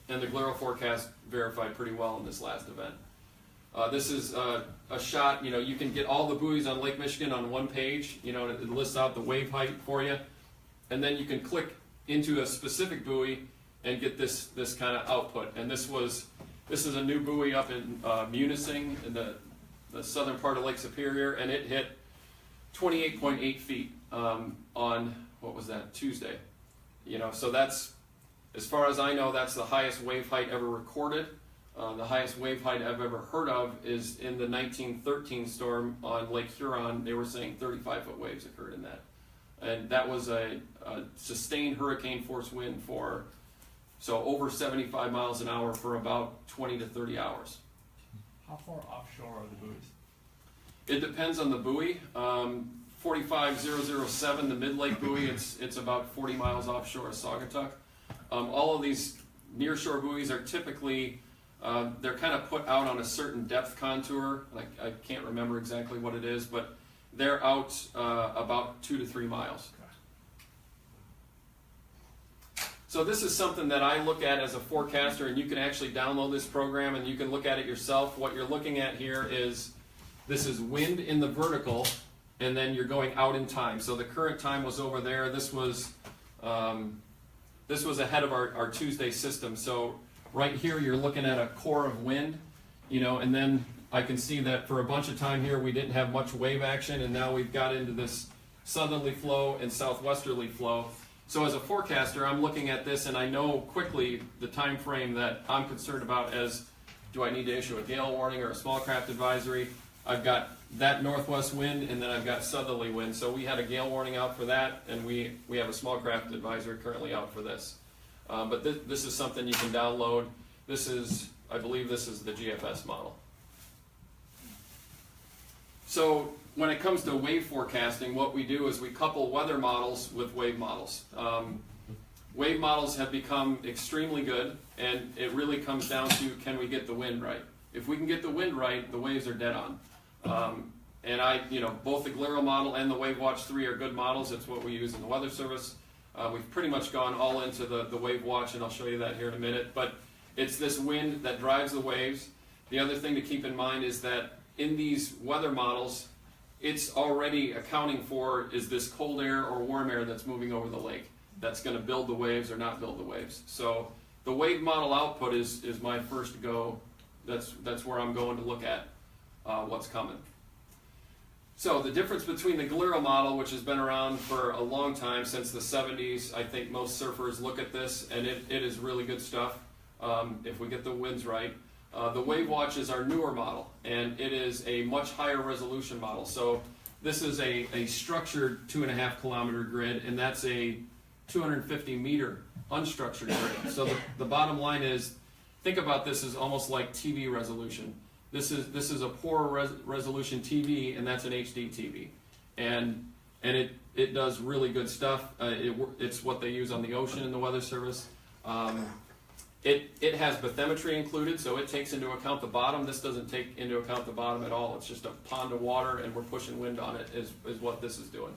S4: And the GLERO forecast verified pretty well in this last event. This is a shot, you can get all the buoys on Lake Michigan on one page, and it lists out the wave height for you. And then you can click into a specific buoy and get this kind of output. And this is a new buoy up in Munising in the southern part of Lake Superior, and it hit 28.8 feet on, what was that, Tuesday. So that's, as far as I know, that's the highest wave height ever recorded. The highest wave height I've ever heard of is in the 1913 storm on Lake Huron. They were saying 35-foot waves occurred in that. And that was a sustained hurricane force wind so over 75 miles an hour for about 20 to 30 hours.
S3: How far offshore are the buoys?
S4: It depends on the buoy. 45007, the Mid-Lake buoy, it's about 40 miles offshore of Saugatuck. All of these nearshore buoys are typically, they're kind of put out on a certain depth contour. Like, I can't remember exactly what it is, but they're out about 2 to 3 miles. So this is something that I look at as a forecaster, and you can actually download this program and you can look at it yourself. What you're looking at here is, this is wind in the vertical, and then you're going out in time. So the current time was over there. This was ahead of our Tuesday system. So right here you're looking at a core of wind, and then I can see that for a bunch of time here we didn't have much wave action, and now we've got into this southerly flow and southwesterly flow. So as a forecaster, I'm looking at this and I know quickly the time frame that I'm concerned about as, do I need to issue a gale warning or a small craft advisory? I've got that northwest wind, and then I've got southerly wind. So we had a gale warning out for that, and we have a small craft advisory currently out for this. But this is something you can download. I believe this is the GFS model. So when it comes to wave forecasting, what we do is we couple weather models with wave models. Wave models have become extremely good, and it really comes down to, can we get the wind right? If we can get the wind right, the waves are dead on. And both the GLERO model and the Wave Watch 3 are good models. It's what we use in the Weather Service. We've pretty much gone all into the Wave Watch, and I'll show you that here in a minute. But it's this wind that drives the waves. The other thing to keep in mind is that in these weather models, it's already accounting for, is this cold air or warm air that's moving over the lake that's going to build the waves or not build the waves. So the wave model output is my first go. That's where I'm going to look at what's coming. So the difference between the Gliro model, which has been around for a long time, since the 70s, I think most surfers look at this, and it is really good stuff if we get the winds right. The WaveWatch is our newer model, and it is a much higher resolution model. So this is a structured 2.5 kilometer grid, and that's a 250 meter unstructured grid. So the bottom line is, think about this as almost like TV resolution. This is a poor resolution TV, and that's an HD TV, and it does really good stuff. It's what they use on the ocean in the Weather Service. It has bathymetry included, so it takes into account the bottom. This doesn't take into account the bottom at all. It's just a pond of water, and we're pushing wind on it is what this is doing.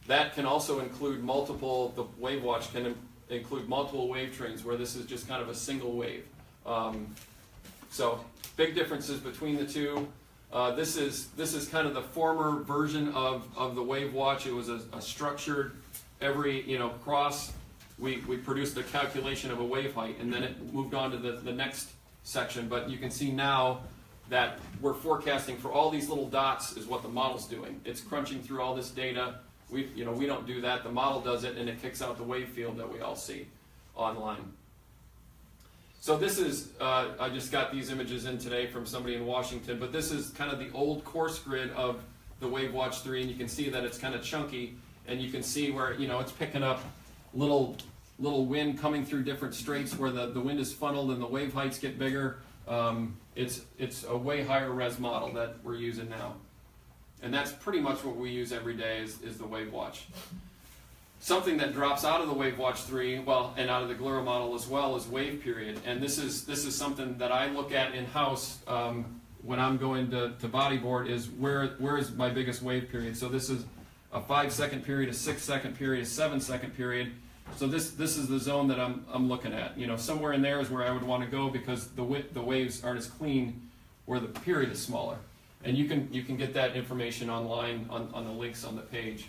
S4: That can also include multiple. The WaveWatch can include multiple wave trains, where this is just kind of a single wave. So big differences between the two. This is kind of the former version of the WaveWatch. It was a structured every cross. We produced a calculation of a wave height, and then it moved on to the next section. But you can see now that we're forecasting for all these little dots is what the model's doing. It's crunching through all this data. We don't do that. The model does it, and it kicks out the wave field that we all see online. So this is, I just got these images in today from somebody in Washington, but this is kind of the old course grid of the WaveWatch 3, and you can see that it's kind of chunky, and you can see where it's picking up little wind coming through different straits where the wind is funneled and the wave heights get bigger. It's a way higher res model that we're using now. And that's pretty much what we use every day is the WaveWatch. Something that drops out of the WaveWatch 3, and out of the Gliro model as well, is wave period. And this is something that I look at in-house when I'm going to bodyboard, is where is my biggest wave period. So this is a 5-second period, a 6-second period, a 7-second period. So this is the zone that I'm looking at. Somewhere in there is where I would want to go, because the waves aren't as clean where the period is smaller. And you can get that information online on the links on the page.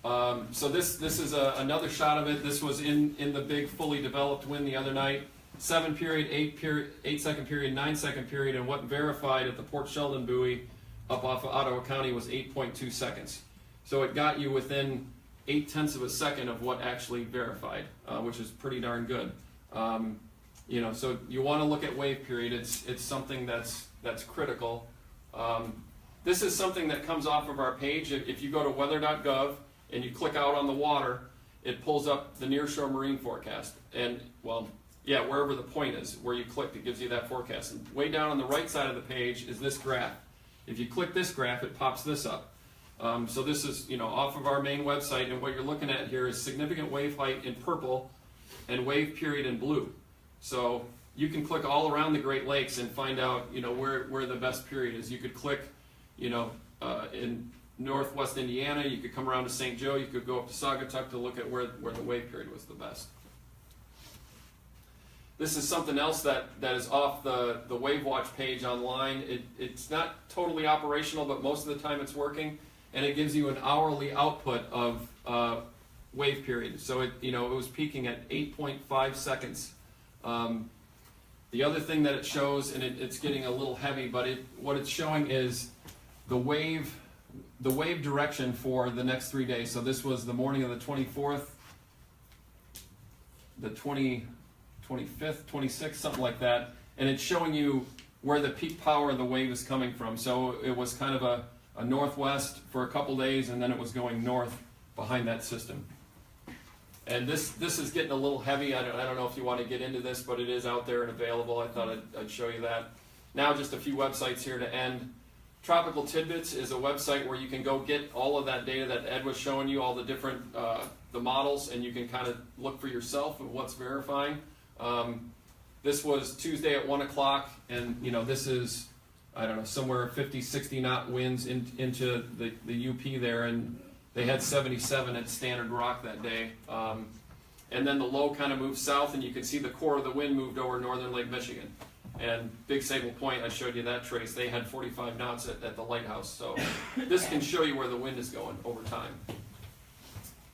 S4: So this is another shot of it. This was in the big fully developed wind the other night. 7 period, 8-second period, 9-second period, and what verified at the Port Sheldon buoy up off of Ottawa County was 8.2 seconds. So it got you within 0.8 of a second of what actually verified, which is pretty darn good. So you want to look at wave period. It's something that's critical. This is something that comes off of our page. If you go to weather.gov and you click out on the water, it pulls up the Nearshore marine forecast. And wherever the point is where you clicked, it gives you that forecast. And way down on the right side of the page is this graph. If you click this graph, it pops this up. So this is off of our main website, and what you're looking at here is significant wave height in purple and wave period in blue. So you can click all around the Great Lakes and find out where the best period is. You could click in northwest Indiana, you could come around to St. Joe, you could go up to Saugatuck to look at where the wave period was the best. This is something else that is off the WaveWatch page online. It's not totally operational, but most of the time it's working, and it gives you an hourly output of wave period. So it was peaking at 8.5 seconds. The other thing that it shows, and it's getting a little heavy, but what it's showing is the wave direction for the next 3 days. So this was the morning of the 24th, the 25th, 26th, something like that, and it's showing you where the peak power of the wave is coming from. So it was kind of a northwest for a couple days, and then it was going north behind that system. And this is getting a little heavy. I don't know if you want to get into this, but it is out there and available. I thought I'd show you that. Now just a few websites here to end. Tropical Tidbits is a website where you can go get all of that data that Ed was showing you, all the different the models, and you can kind of look for yourself of what's verifying. This was Tuesday at 1 o'clock, and this is, I don't know, somewhere 50, 60 knot winds into the UP there, and they had 77 at Standard Rock that day. And then the low kind of moved south, and you can see the core of the wind moved over northern Lake Michigan. And Big Sable Point, I showed you that trace, they had 45 knots at the lighthouse. So this can show you where the wind is going over time.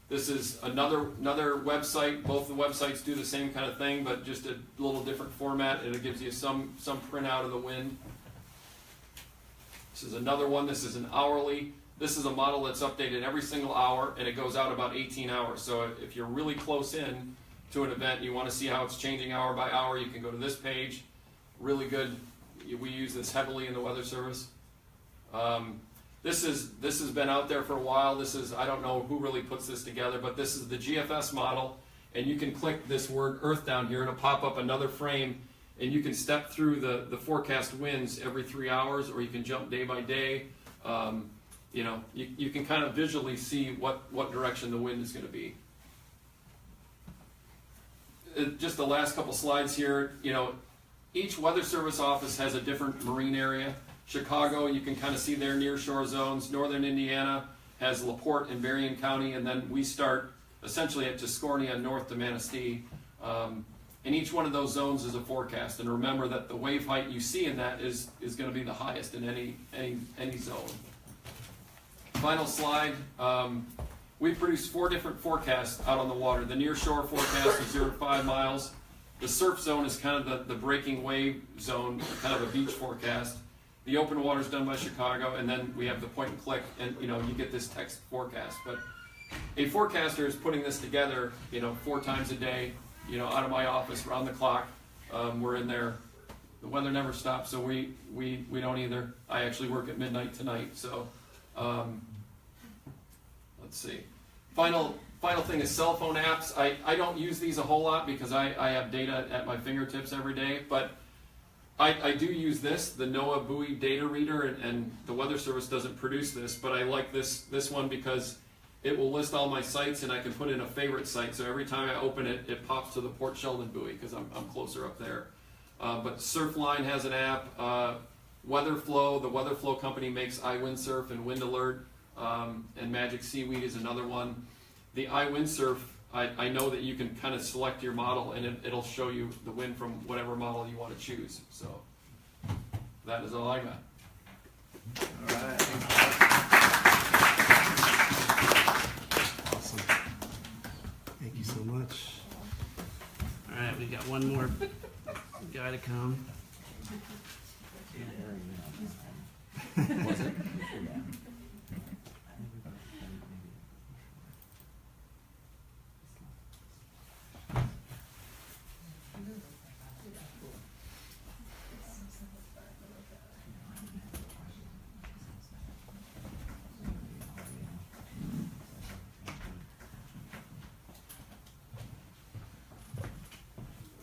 S4: This is another website. Both the websites do the same kind of thing, but just a little different format, and it gives you some printout of the wind. This is another one. This is an hourly. This is a model that's updated every single hour, and it goes out about 18 hours. So if you're really close in to an event, you want to see how it's changing hour by hour, you can go to this page. Really good. We use this heavily in the Weather Service. This has been out there for a while. This is, I don't know who really puts this together, but this is the GFS model, and you can click this word Earth down here, and it'll pop up another frame, and you can step through the forecast winds every 3 hours, or you can jump day by day. You know, you can kind of visually see what direction the wind is going to be. Just the last couple slides here. You know, each Weather Service office has a different marine area. Chicago, you can kind of see their nearshore zones. Northern Indiana has LaPorte and Berrien County, and then we start essentially at Tuscarnia north to Manistee. And each one of those zones is a forecast. And remember that the wave height you see in that is going to be the highest in any zone. Final slide. We produce 4 different forecasts out on the water. The nearshore forecast is 0 to 5 miles. The surf zone is kind of the breaking wave zone, kind of a beach forecast. The open water is done by Chicago, and then we have the point and click, and you know, you get this text forecast. But a forecaster is putting this together, you know, 4 times a day, you know, out of my office, around the clock. We're in there. The weather never stops, so we don't either. I actually work at midnight tonight, so let's see. Final thing is cell phone apps. I don't use these a whole lot because I have data at my fingertips every day, but I do use this, the Noaa Buoy data reader, and the Weather Service doesn't produce this, but I like this one because it will list all my sites, and I can put in a favorite site. So every time I open it, it pops to the Port Sheldon buoy because I'm closer up there. But Surfline has an app. WeatherFlow, the WeatherFlow company makes iWindsurf and Wind Alert, and Magic Seaweed is another one. The iWindsurf, I know that you can kind of select your model, and it'll show you the wind from whatever model you want to choose. So that is all I got.
S1: All right.
S6: Awesome. Thank you so much. All right, we got one more guy to come.
S5: Was it?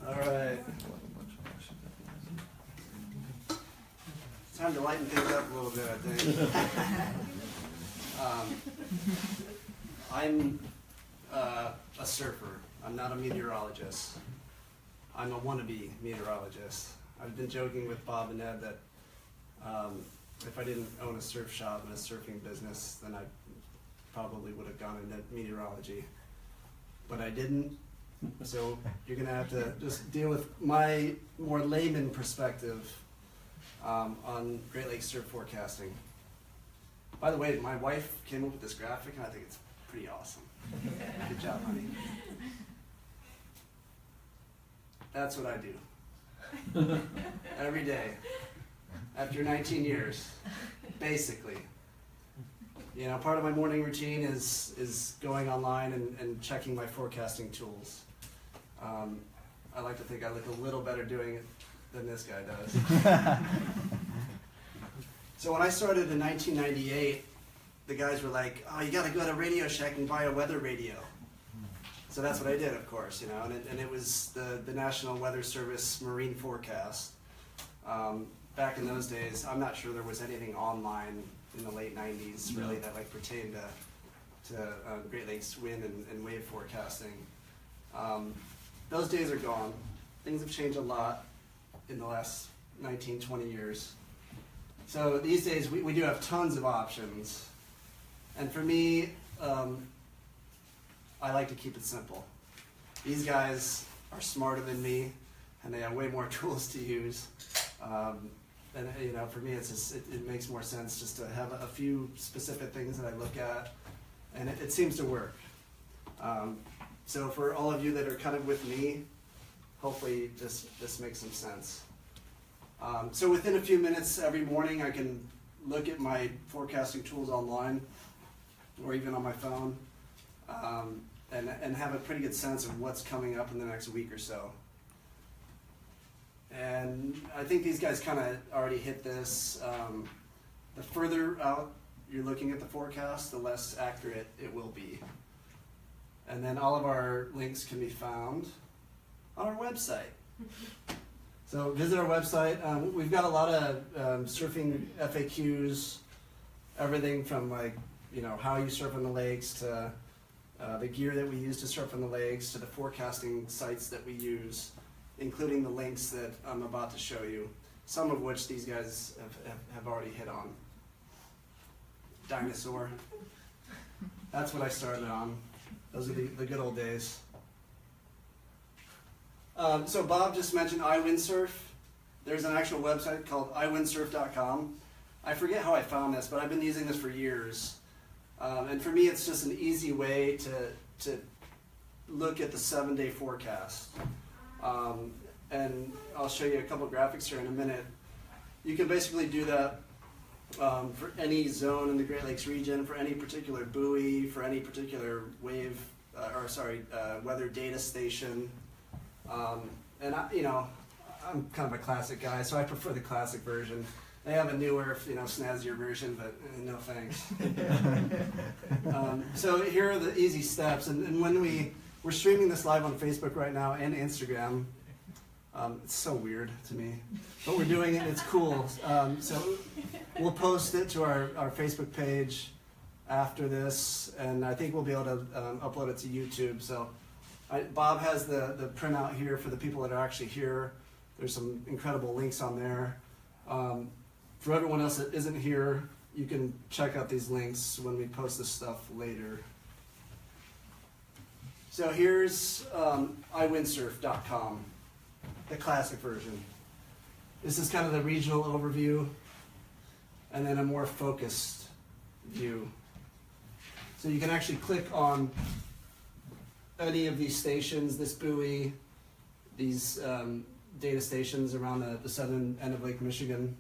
S1: All right. It's time to lighten things up a little bit, I think. I'm a surfer. I'm not a meteorologist. I'm a wannabe meteorologist. I've been joking with Bob and Ed that if I didn't own a surf shop and a surfing business, then I probably would have gone into meteorology. But I didn't. So you're going to have to just deal with my more layman perspective on Great Lakes surf forecasting. By the way, my wife came up with this graphic, and I think it's pretty awesome. Good job, honey. That's what I do. Every day. After 19 years, basically. You know, part of my morning routine is going online and checking my forecasting tools. I like to think I look a little better doing it than this guy does. So when I started in 1998, the guys were like, "Oh, you got to go to Radio Shack and buy a weather radio." So that's what I did, of course, you know, and it was the National Weather Service Marine Forecast. Back in those days, I'm not sure there was anything online in the late 90s really that like pertained to Great Lakes wind and wave forecasting. Those days are gone. Things have changed a lot in the last 19, 20 years. So these days we do have tons of options. And for me, I like to keep it simple. These guys are smarter than me, and they have way more tools to use. And you know, for me, it's just it makes more sense just to have a few specific things that I look at, and it seems to work. So for all of you that are kind of with me, hopefully this makes some sense. So within a few minutes every morning, I can look at my forecasting tools online, or even on my phone, and have a pretty good sense of what's coming up in the next week or so. And I think these guys kind of already hit this. The further out you're looking at the forecast, the less accurate it will be. And then all of our links can be found on our website. So visit our website. We've got a lot of surfing FAQs, everything from like, you know, how you surf on the lakes to the gear that we use to surf on the lakes to the forecasting sites that we use, including the links that I'm about to show you, some of which these guys have already hit on. Dinosaur. That's what I started on. Those are the good old days. So Bob just mentioned iWindsurf. There's an actual website called iwindsurf.com. I forget how I found this, but I've been using this for years. And for me, it's just an easy way to look at the 7-day forecast. And I'll show you a couple graphics here in a minute. You can basically do that for any zone in the Great Lakes region, for any particular buoy, for any particular weather data station. And I'm kind of a classic guy, so I prefer the classic version. They have a newer, snazzier version, but no thanks. So here are the easy steps, and when we're streaming this live on Facebook right now and Instagram. It's so weird to me, but we're doing it. It's cool. So we'll post it to our Facebook page after this, and I think we'll be able to upload it to YouTube. So Bob has the printout here for the people that are actually here. There's some incredible links on there. For everyone else that isn't here, you can check out these links when we post this stuff later. So here's iwindsurf.com. The classic version. This is kind of the regional overview, and then a more focused view. So you can actually click on any of these stations, this buoy, these data stations around the southern end of Lake Michigan,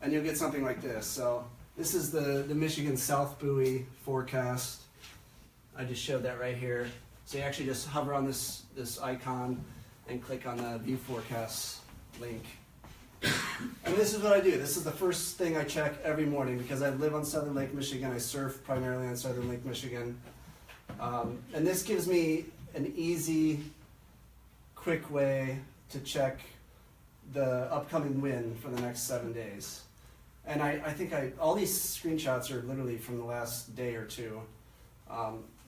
S1: and you'll get something like this. So this is the Michigan South Buoy forecast. I just showed that right here. So you actually just hover on this icon and click on the View Forecasts link. And this is what I do. This is the first thing I check every morning because I live on Southern Lake Michigan. I surf primarily on Southern Lake Michigan. And this gives me an easy, quick way to check the upcoming wind for the next 7 days. And I think all these screenshots are literally from the last day or two.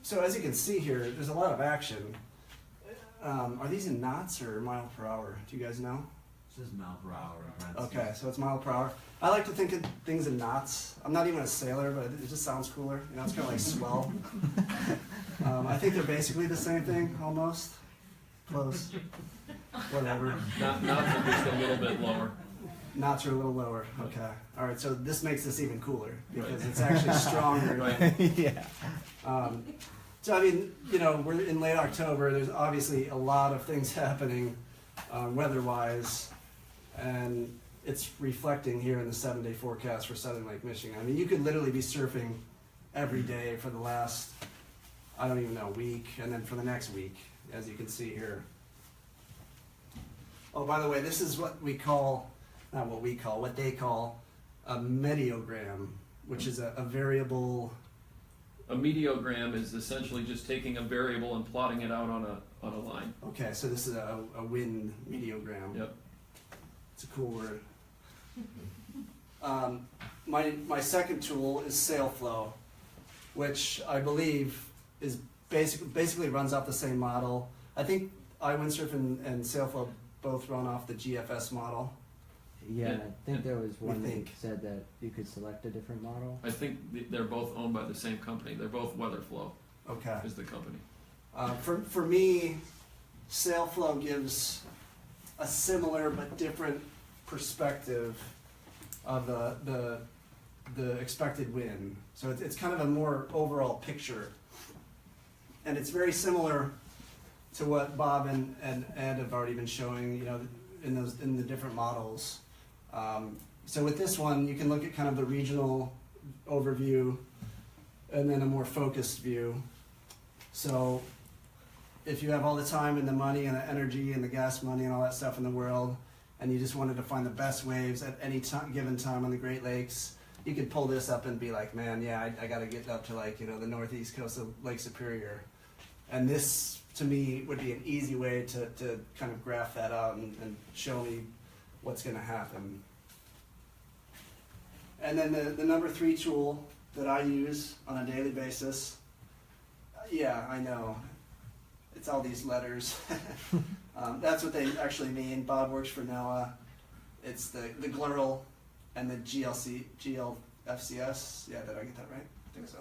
S1: So as you can see here, there's a lot of action. Are these in knots or mile per hour? Do you guys know?
S7: It says mile per hour.
S1: Okay, so it's mile per hour. I like to think of things in knots. I'm not even a sailor, but it just sounds cooler. It's kind of like swell. I think they're basically the same thing, almost. Close. Whatever.
S4: Knots are just a little bit lower.
S1: Knots are a little lower. Okay. All right, so this makes this even cooler because it's actually stronger.
S4: Right.
S5: Yeah.
S1: So I mean, we're in late October. There's obviously a lot of things happening weather-wise, and it's reflecting here in the 7-day forecast for Southern Lake Michigan. I mean, you could literally be surfing every day for the last, I don't even know, week, and then for the next week, as you can see here. Oh, by the way, this is what they call a mediogram, which is a variable.
S4: A mediogram is essentially just taking a variable and plotting it out on a line.
S1: Okay, so this is a wind mediogram.
S4: Yep.
S1: It's a cool word. My second tool is SailFlow, which I believe is basically runs off the same model. I think iWindsurf and SailFlow both run off the GFS model.
S5: Yeah, I think there was one that
S1: think.
S5: said that you could select a different model.
S4: I think they're both owned by the same company. They're both WeatherFlow
S1: Okay.
S4: is the company.
S1: For me, SailFlow gives a similar but different perspective of the expected wind. So it's kind of a more overall picture. And it's very similar to what Bob and Ed have already been showing, in the different models. So with this one, you can look at kind of the regional overview and then a more focused view. So if you have all the time and the money and the energy and the gas money and all that stuff in the world, and you just wanted to find the best waves at any given time on the Great Lakes, you could pull this up and be like, man, yeah, I got to get up to the northeast coast of Lake Superior. And this, to me, would be an easy way to kind of graph that out and show me what's going to happen. And then the number 3 tool that I use on a daily basis, yeah, I know. It's all these letters. That's what they actually mean. Bob works for Noaa. It's the GLERL and the GLFCS. Yeah, did I get that right? I think so.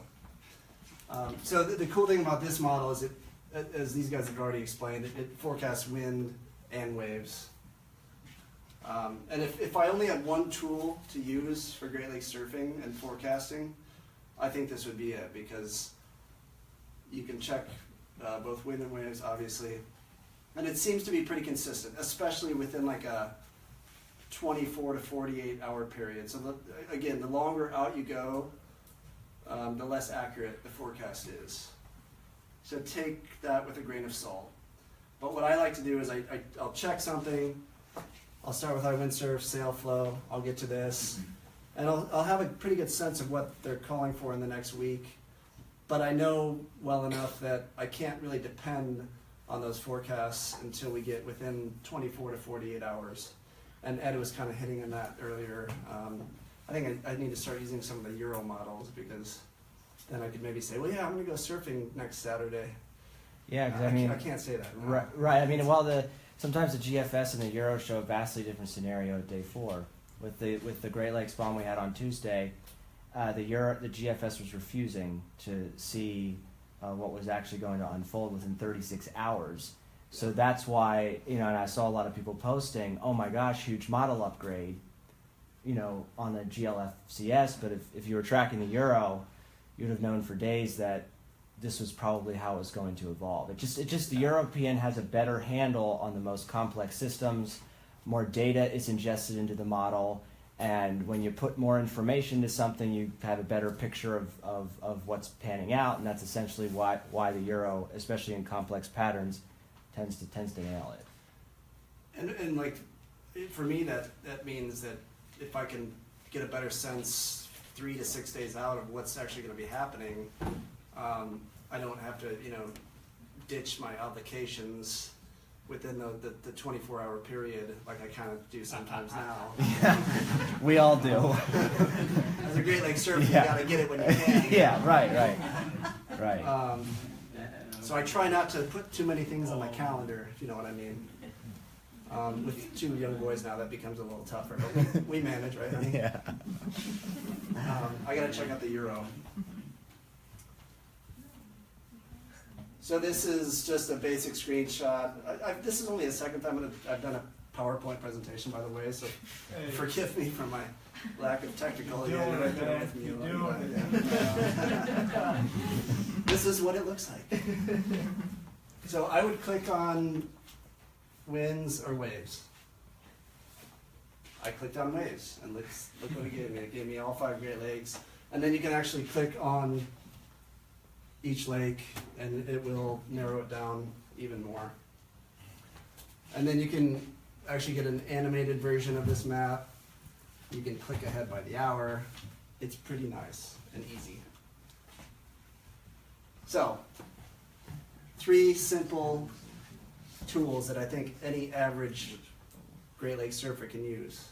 S1: So the cool thing about this model is as these guys have already explained, it forecasts wind and waves. And if I only had one tool to use for Great Lakes surfing and forecasting, I think this would be it, because you can check both wind and waves, obviously. And it seems to be pretty consistent, especially within like a 24 to 48 hour period. So again, the longer out you go, the less accurate the forecast is. So take that with a grain of salt. But what I like to do is I'll check something. I'll start with our windsurf, sail flow. I'll get to this. And I'll have a pretty good sense of what they're calling for in the next week. But I know well enough that I can't really depend on those forecasts until we get within 24 to 48 hours. And Ed was kind of hitting on that earlier. I think I need to start using some of the Euro models, because then I could maybe say, well, yeah, I'm going to go surfing next Saturday.
S5: Yeah, because
S1: I can't say that. No.
S5: Right. I mean, sometimes the GFS and the Euro show a vastly different scenario at day 4. With the Great Lakes bomb we had on Tuesday, the GFS was refusing to see what was actually going to unfold within 36 hours. So that's why, and I saw a lot of people posting, oh my gosh, huge model upgrade, on the GLFCS. But if you were tracking the Euro, you'd have known for days that this was probably how it was going to evolve. It just the European has a better handle on the most complex systems. More data is ingested into the model, and when you put more information to something, you have a better picture of what's panning out, and that's essentially why the Euro, especially in complex patterns, tends to nail it.
S1: And like, for me, that means that if I can get a better sense 3 to 6 days out of what's actually going to be happening, I don't have to, ditch my obligations within the 24-hour period, like I kind of do sometimes now.
S5: Yeah, we all do.
S1: As a Great Lakes surfer,
S5: Yeah.
S1: you got to get it when you can.
S5: Yeah, right.
S1: So I try not to put too many things on my calendar, if you know what I mean. With 2 young boys now, that becomes a little tougher, but we manage, right, honey?
S5: Yeah.
S1: I got to check out the Euro. So this is just a basic screenshot. This is only the second time I've done a PowerPoint presentation, by the way, so forgive me for my lack of technical.
S3: You're doing
S1: right
S3: it,
S1: there
S3: man.
S1: with me.
S3: You're doing it.
S1: This is what it looks like. So I would click on winds or waves. I clicked on waves, and look what it gave me. It gave me all 5 Great Lakes, and then you can actually click on each lake, and it will narrow it down even more. And then you can actually get an animated version of this map. You can click ahead by the hour. It's pretty nice and easy. So, 3 simple tools that I think any average Great Lakes surfer can use.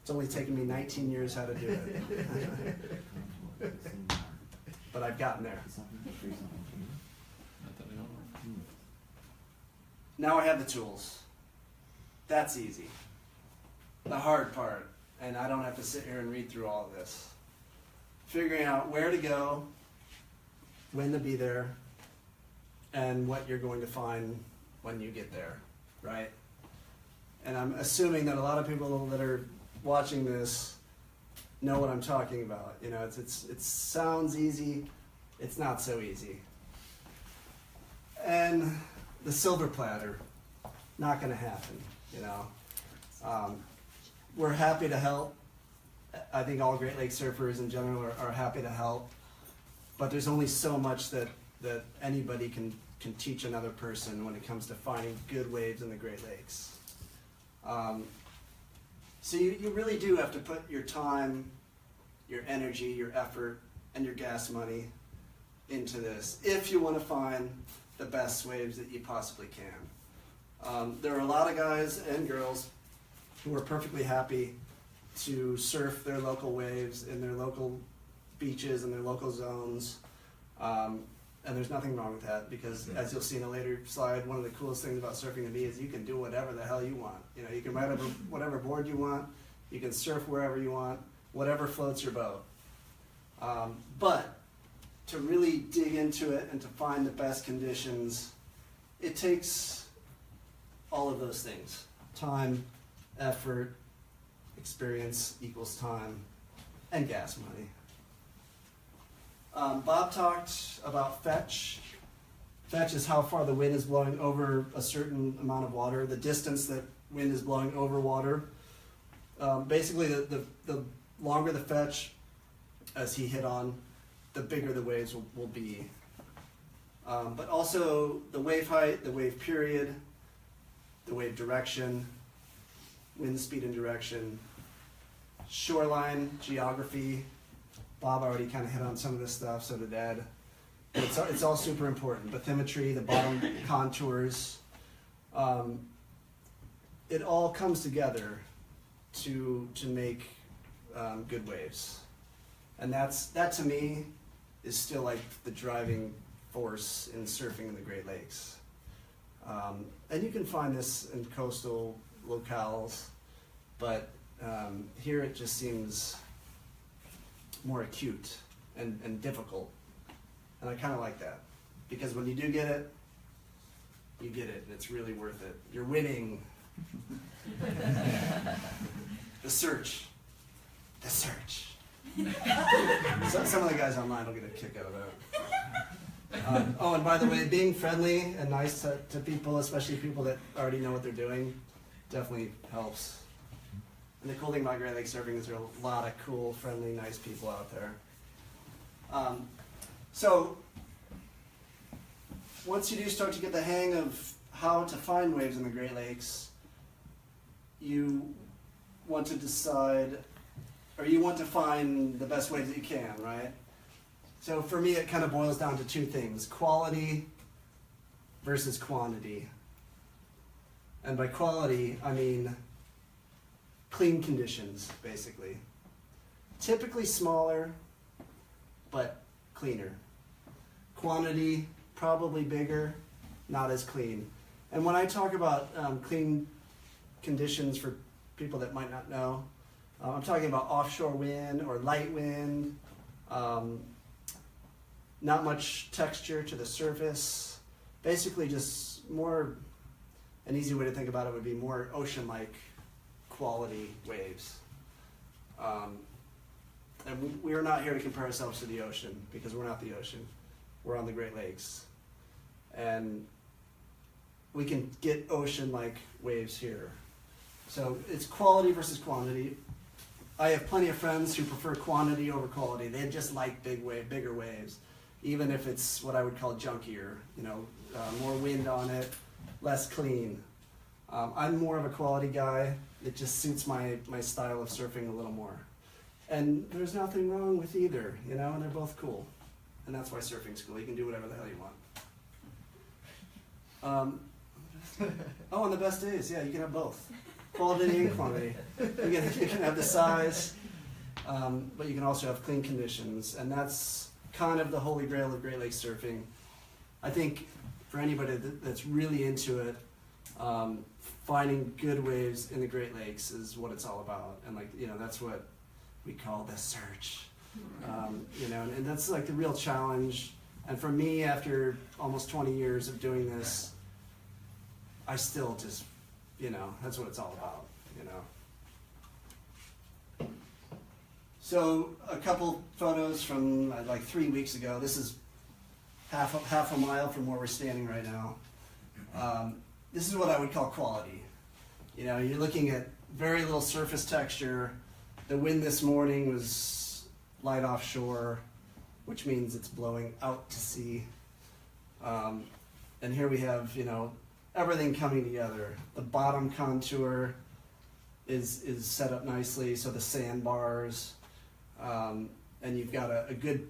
S1: It's only taken me 19 years how to do it. But I've gotten there.
S4: Not that I know of.
S1: Now I have the tools. That's easy. The hard part, and I don't have to sit here and read through all of this. Figuring out where to go, when to be there, and what you're going to find when you get there, right? and I'm assuming that a lot of people that are watching this know what I'm talking about. You know, it sounds easy, it's not so easy. And the silver platter, not going to happen. You know, we're happy to help. I think all Great Lakes surfers in general are happy to help, but there's only so much that anybody can teach another person when it comes to finding good waves in the Great Lakes. So you really do have to put your time, your energy, your effort, and your gas money into this if you want to find the best waves that you possibly can. There are a lot of guys and girls who are perfectly happy to surf their local waves in their local beaches and their local zones. And there's nothing wrong with that, because as you'll see in a later slide, one of the coolest things about surfing to me is you can do whatever the hell you want. You know, you can ride over whatever board you want, you can surf wherever you want, whatever floats your boat. But to really dig into it and to find the best conditions, it takes all of those things. Time, effort, experience equals time, and gas money. Bob talked about fetch. Fetch is how far the wind is blowing over a certain amount of water, the distance that wind is blowing over water. Basically, the longer the fetch, as he hit on, the bigger the waves will be. But also the wave height, the wave period, the wave direction, wind speed and direction, shoreline, geography. Bob already kind of hit on some of this stuff, so did Ed. It's all super important. Bathymetry, the bottom contours. It all comes together to make good waves. And that to me is still like the driving force in surfing in the Great Lakes. And you can find this in coastal locales, but here it just seems more acute and difficult. And I kind of like that, because when you do get it, you get it, and it's really worth it. You're winning. The search. Some of the guys online will get a kick out of that. Oh, and by the way, being friendly and nice to people, especially people that already know what they're doing, definitely helps. And the cool thing about Great Lake surfing is there are a lot of cool, friendly, nice people out there. So once you do start to get the hang of how to find waves in the Great Lakes, you want to decide, or you want to find the best waves that you can, right? So for me, it kind of boils down to two things: quality versus quantity. And by quality, I mean clean conditions, basically. Typically smaller, but cleaner. Quantity, probably bigger, not as clean. And when I talk about clean conditions for people that might not know, I'm talking about offshore wind or light wind, not much texture to the surface, basically just more, an easy way to think about it would be more ocean-like quality waves. And we are not here to compare ourselves to the ocean, because we're not the ocean. We're on the Great Lakes. And we can get ocean-like waves here. So it's quality versus quantity. I have plenty of friends who prefer quantity over quality. They just like bigger waves, even if it's what I would call junkier, more wind on it, less clean. I'm more of a quality guy. It just suits my style of surfing a little more. And there's nothing wrong with either, and they're both cool. And that's why surfing's cool. You can do whatever the hell you want. On the best days, yeah, you can have both. Quality and quantity. You can have the size, but you can also have clean conditions. And that's kind of the holy grail of Great Lakes surfing. I think for anybody that's really into it, finding good waves in the Great Lakes is what it's all about. And that's what we call the search. And that's like the real challenge. And for me, after almost 20 years of doing this, I still just You know, that's what it's all about, you know. So a couple photos from like 3 weeks ago. This is half a mile from where we're standing right now. This is what I would call quality. You know, you're looking at very little surface texture. The wind this morning was light offshore, which means it's blowing out to sea. And here we have, you know, everything coming together. The bottom contour is set up nicely, so the sandbars, and you've got a good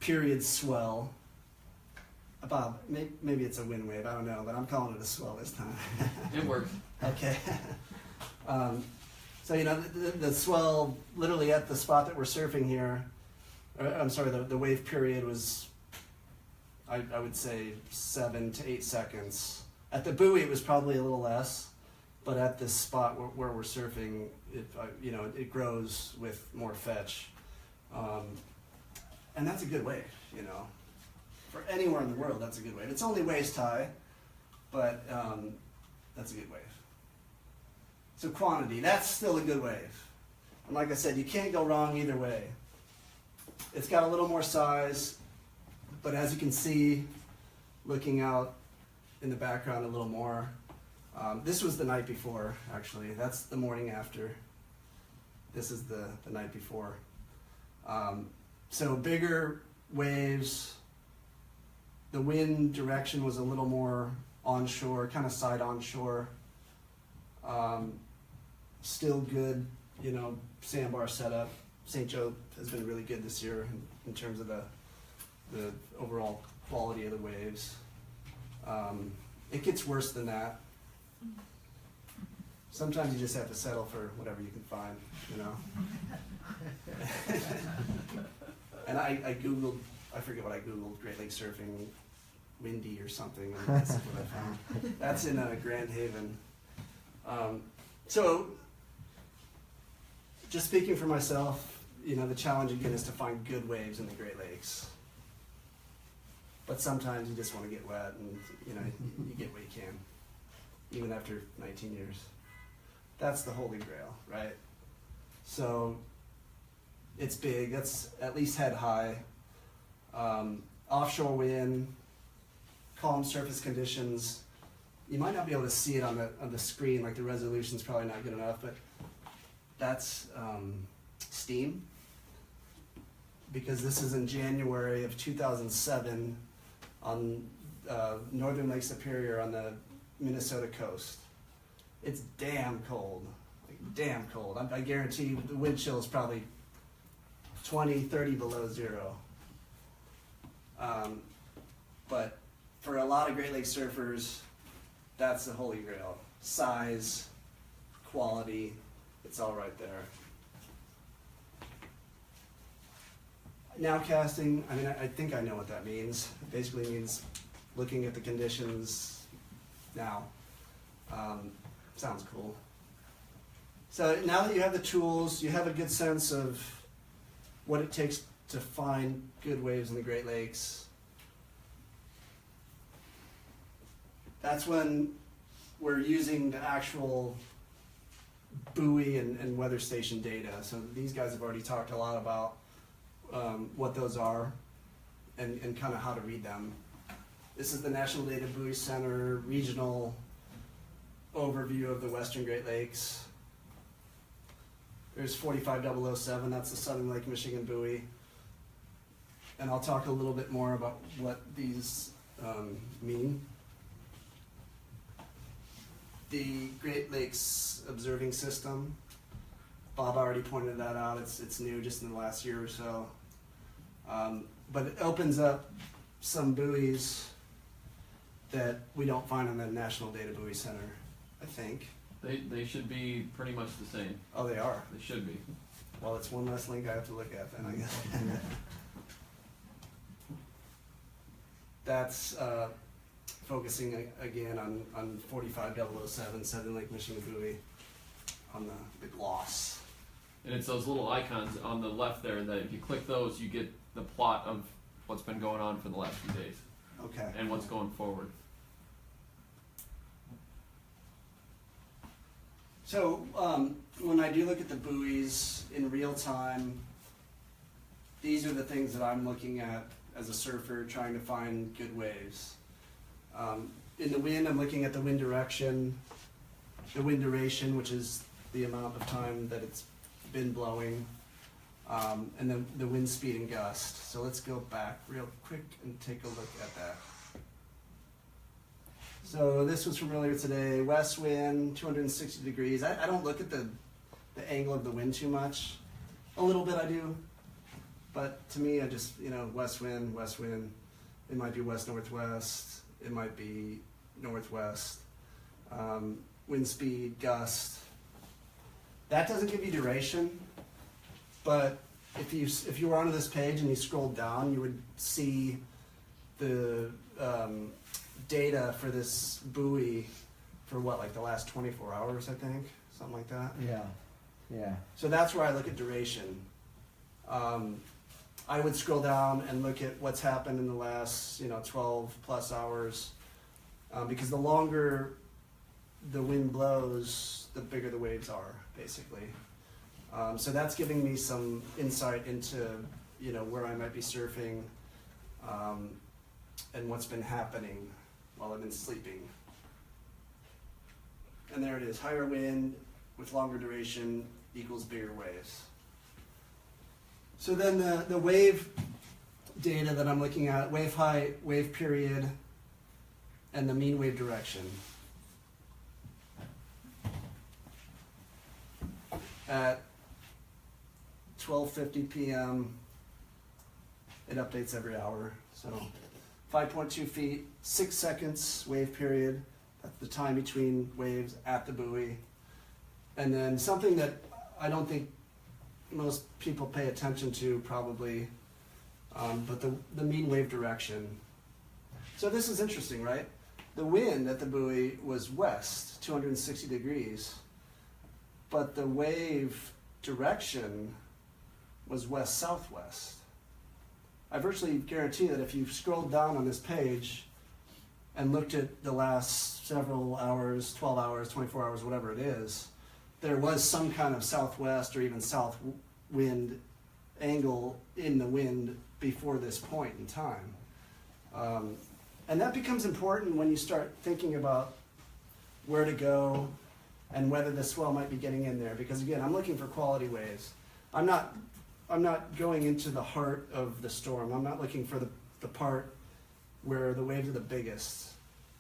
S1: period swell. About maybe it's a wind wave, I don't know, but I'm calling it a swell this time.
S4: It works.
S1: Okay. So you know the swell literally at the spot that we're surfing here. I'm sorry, the wave period was, I would say 7 to 8 seconds. At the buoy, it was probably a little less, but at this spot where we're surfing, it grows with more fetch, and that's a good wave. You know, for anywhere in the world, that's a good wave. It's only waist high, but that's a good wave. So quantity, that's still a good wave, and like I said, you can't go wrong either way. It's got a little more size, but as you can see, looking out in the background a little more. This was the night before, actually. That's the morning after. This is the night before. So bigger waves. The wind direction was a little more onshore, kind of side onshore. Still good, you know, sandbar setup. St. Joe has been really good this year in terms of the overall quality of the waves. It gets worse than that. Sometimes you just have to settle for whatever you can find, you know. And I Googled, I forget what I Googled, Great Lake surfing, windy or something, and that's what I found. That's in Grand Haven. So, just speaking for myself, you know, the challenge again is to find good waves in the Great Lakes. But sometimes you just want to get wet, and you know, you get what you can, even after 19 years. That's the holy grail, right? So it's big. That's at least head high. Offshore wind, calm surface conditions. You might not be able to see it on the screen, like the resolution's probably not good enough, but that's steam. Because this is in January of 2007 on northern Lake Superior on the Minnesota coast. It's damn cold, like damn cold. I guarantee you the wind chill is probably 20, 30 below zero. But for a lot of Great Lakes surfers, that's the holy grail. Size, quality, it's all right there. Now casting, I mean, I think I know what that means. It basically means looking at the conditions now. Sounds cool. So now that you have the tools, you have a good sense of what it takes to find good waves in the Great Lakes. That's when we're using the actual buoy and weather station data. So these guys have already talked a lot about what those are and kind of how to read them. This is the National Data Buoy Center regional overview of the Western Great Lakes. There's 45007, that's the Southern Lake Michigan buoy. And I'll talk a little bit more about what these mean. The Great Lakes Observing System, Bob already pointed that out. It's new just in the last year or so. But it opens up some buoys that we don't find in the National Data Buoy Center, I think.
S4: They should be pretty much the same.
S1: Oh, they are?
S4: They should be.
S1: Well, it's one less link I have to look at then, I guess. That's focusing again on 45007, Southern Lake Michigan buoy, on the gloss.
S4: And it's those little icons on the left there that if you click those, you get the plot of what's been going on for the last few days
S1: Okay.
S4: and what's going forward.
S1: So when I do look at the buoys in real time, these are the things that I'm looking at as a surfer, trying to find good waves. In the wind, I'm looking at the wind direction, the wind duration, which is the amount of time that it's been blowing, and then the wind speed and gust. So let's go back real quick and take a look at that. So this was from earlier today, west wind, 260 degrees. I don't look at the angle of the wind too much. A little bit I do, but to me I just, west wind, it might be west-northwest, it might be northwest, wind speed, gust. That doesn't give you duration, but if you were onto this page and you scrolled down, you would see the data for this buoy for like the last 24 hours, I think, something like that.
S5: Yeah.
S1: So that's where I look at duration. I would scroll down and look at what's happened in the last 12 plus hours, because the longer the wind blows, the bigger the waves are, basically. So that's giving me some insight into where I might be surfing, and what's been happening while I've been sleeping. And there it is, higher wind with longer duration equals bigger waves. So then the wave data that I'm looking at, wave height, wave period, and the mean wave direction. At 12:50 p.m., it updates every hour. So 5.2 feet, 6 seconds wave period. That's the time between waves at the buoy. And then something that I don't think most people pay attention to probably, but the mean wave direction. So this is interesting, right? The wind at the buoy was west, 260 degrees, but the wave direction was west-southwest. I virtually guarantee that if you scrolled down on this page and looked at the last several hours, 12 hours, 24 hours, whatever it is, there was some kind of southwest or even south wind angle in the wind before this point in time. And that becomes important when you start thinking about where to go and whether the swell might be getting in there. Because again, I'm looking for quality waves. I'm not going into the heart of the storm. I'm not looking for the part where the waves are the biggest.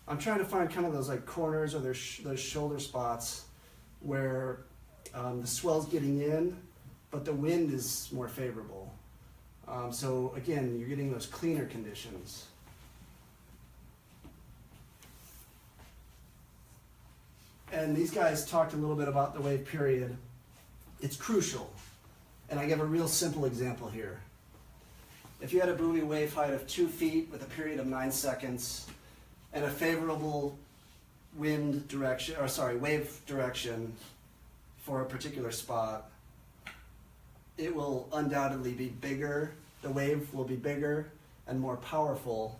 S1: I'm trying to find kind of those like corners or those shoulder spots where the swell's getting in, but the wind is more favorable. So again, you're getting those cleaner conditions. And these guys talked a little bit about the wave period. It's crucial. And I give a real simple example here. If you had a buoy wave height of 2 feet with a period of 9 seconds and a favorable wave direction for a particular spot, it will undoubtedly be bigger. The wave will be bigger and more powerful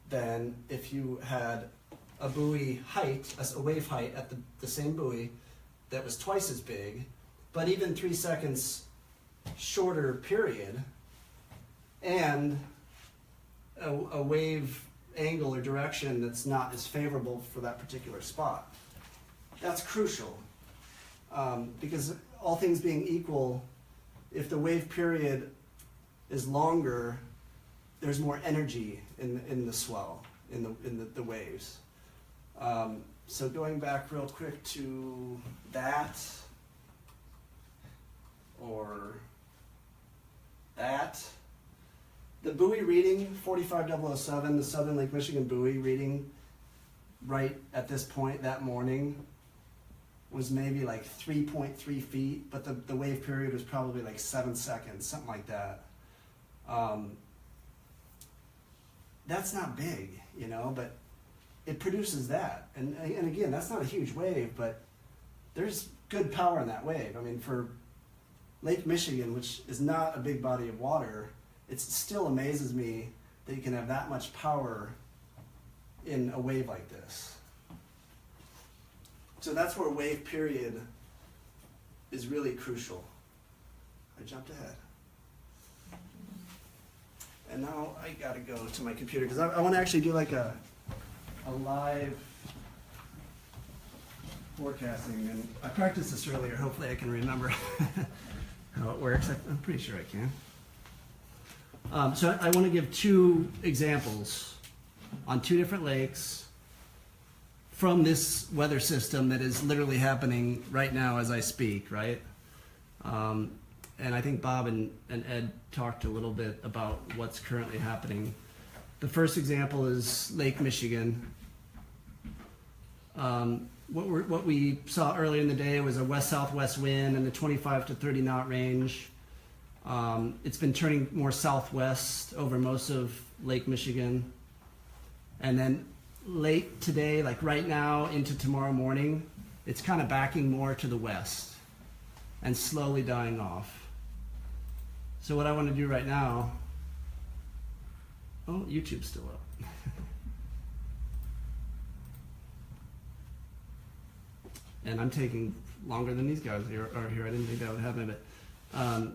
S1: than if you had a buoy height, a wave height at the same buoy that was twice as big, but even 3 seconds shorter period, and a wave angle or direction that's not as favorable for that particular spot. That's crucial, because all things being equal, if the wave period is longer, there's more energy in the swell, in the waves. So going back real quick to that, or that, the buoy reading, 45007, the Southern Lake Michigan buoy reading right at this point that morning was maybe like 3.3 feet, but the wave period was probably like 7 seconds, something like that. That's not big, but it produces that. And again, that's not a huge wave, but there's good power in that wave. I mean, for Lake Michigan, which is not a big body of water, it still amazes me that you can have that much power in a wave like this. So that's where wave period is really crucial. I jumped ahead. And now I gotta go to my computer because I want to actually do like a live forecasting. And I practiced this earlier. Hopefully I can remember how it works. I'm pretty sure I can. So I want to give two examples on two different lakes from this weather system that is literally happening right now as I speak, right? And I think Bob and Ed talked a little bit about what's currently happening. The first example is Lake Michigan. What we saw earlier in the day was a west-southwest wind in the 25 to 30 knot range. It's been turning more southwest over most of Lake Michigan. And then late today, like right now into tomorrow morning, it's kind of backing more to the west and slowly dying off. So what I want to do right now, oh, YouTube's still up. And I'm taking longer than these guys are here. I didn't think that would happen, but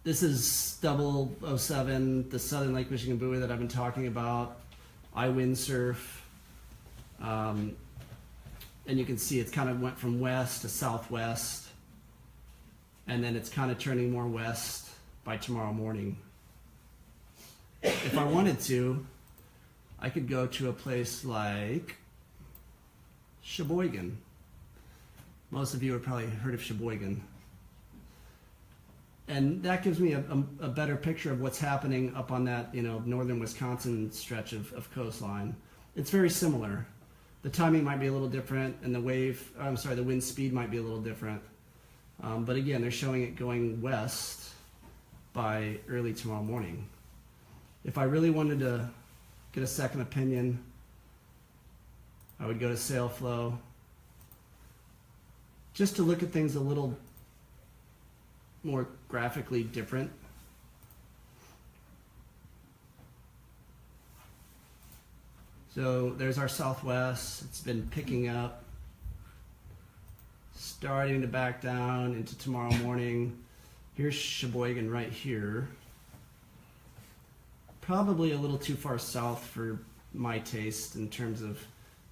S1: this is 007, the Southern Lake Michigan buoy that I've been talking about. I windsurf. And you can see it's kind of went from west to southwest. And then it's kind of turning more west by tomorrow morning. If I wanted to, I could go to a place like Sheboygan. Most of you have probably heard of Sheboygan. And that gives me a better picture of what's happening up on that, northern Wisconsin stretch of coastline. It's very similar. The timing might be a little different, and the wind speed might be a little different. But again, they're showing it going west by early tomorrow morning. If I really wanted to get a second opinion, I would go to sail flow, just to look at things a little more graphically different. So there's our southwest. It's been picking up, starting to back down into tomorrow morning. Here's Sheboygan right here. Probably a little too far south for my taste in terms of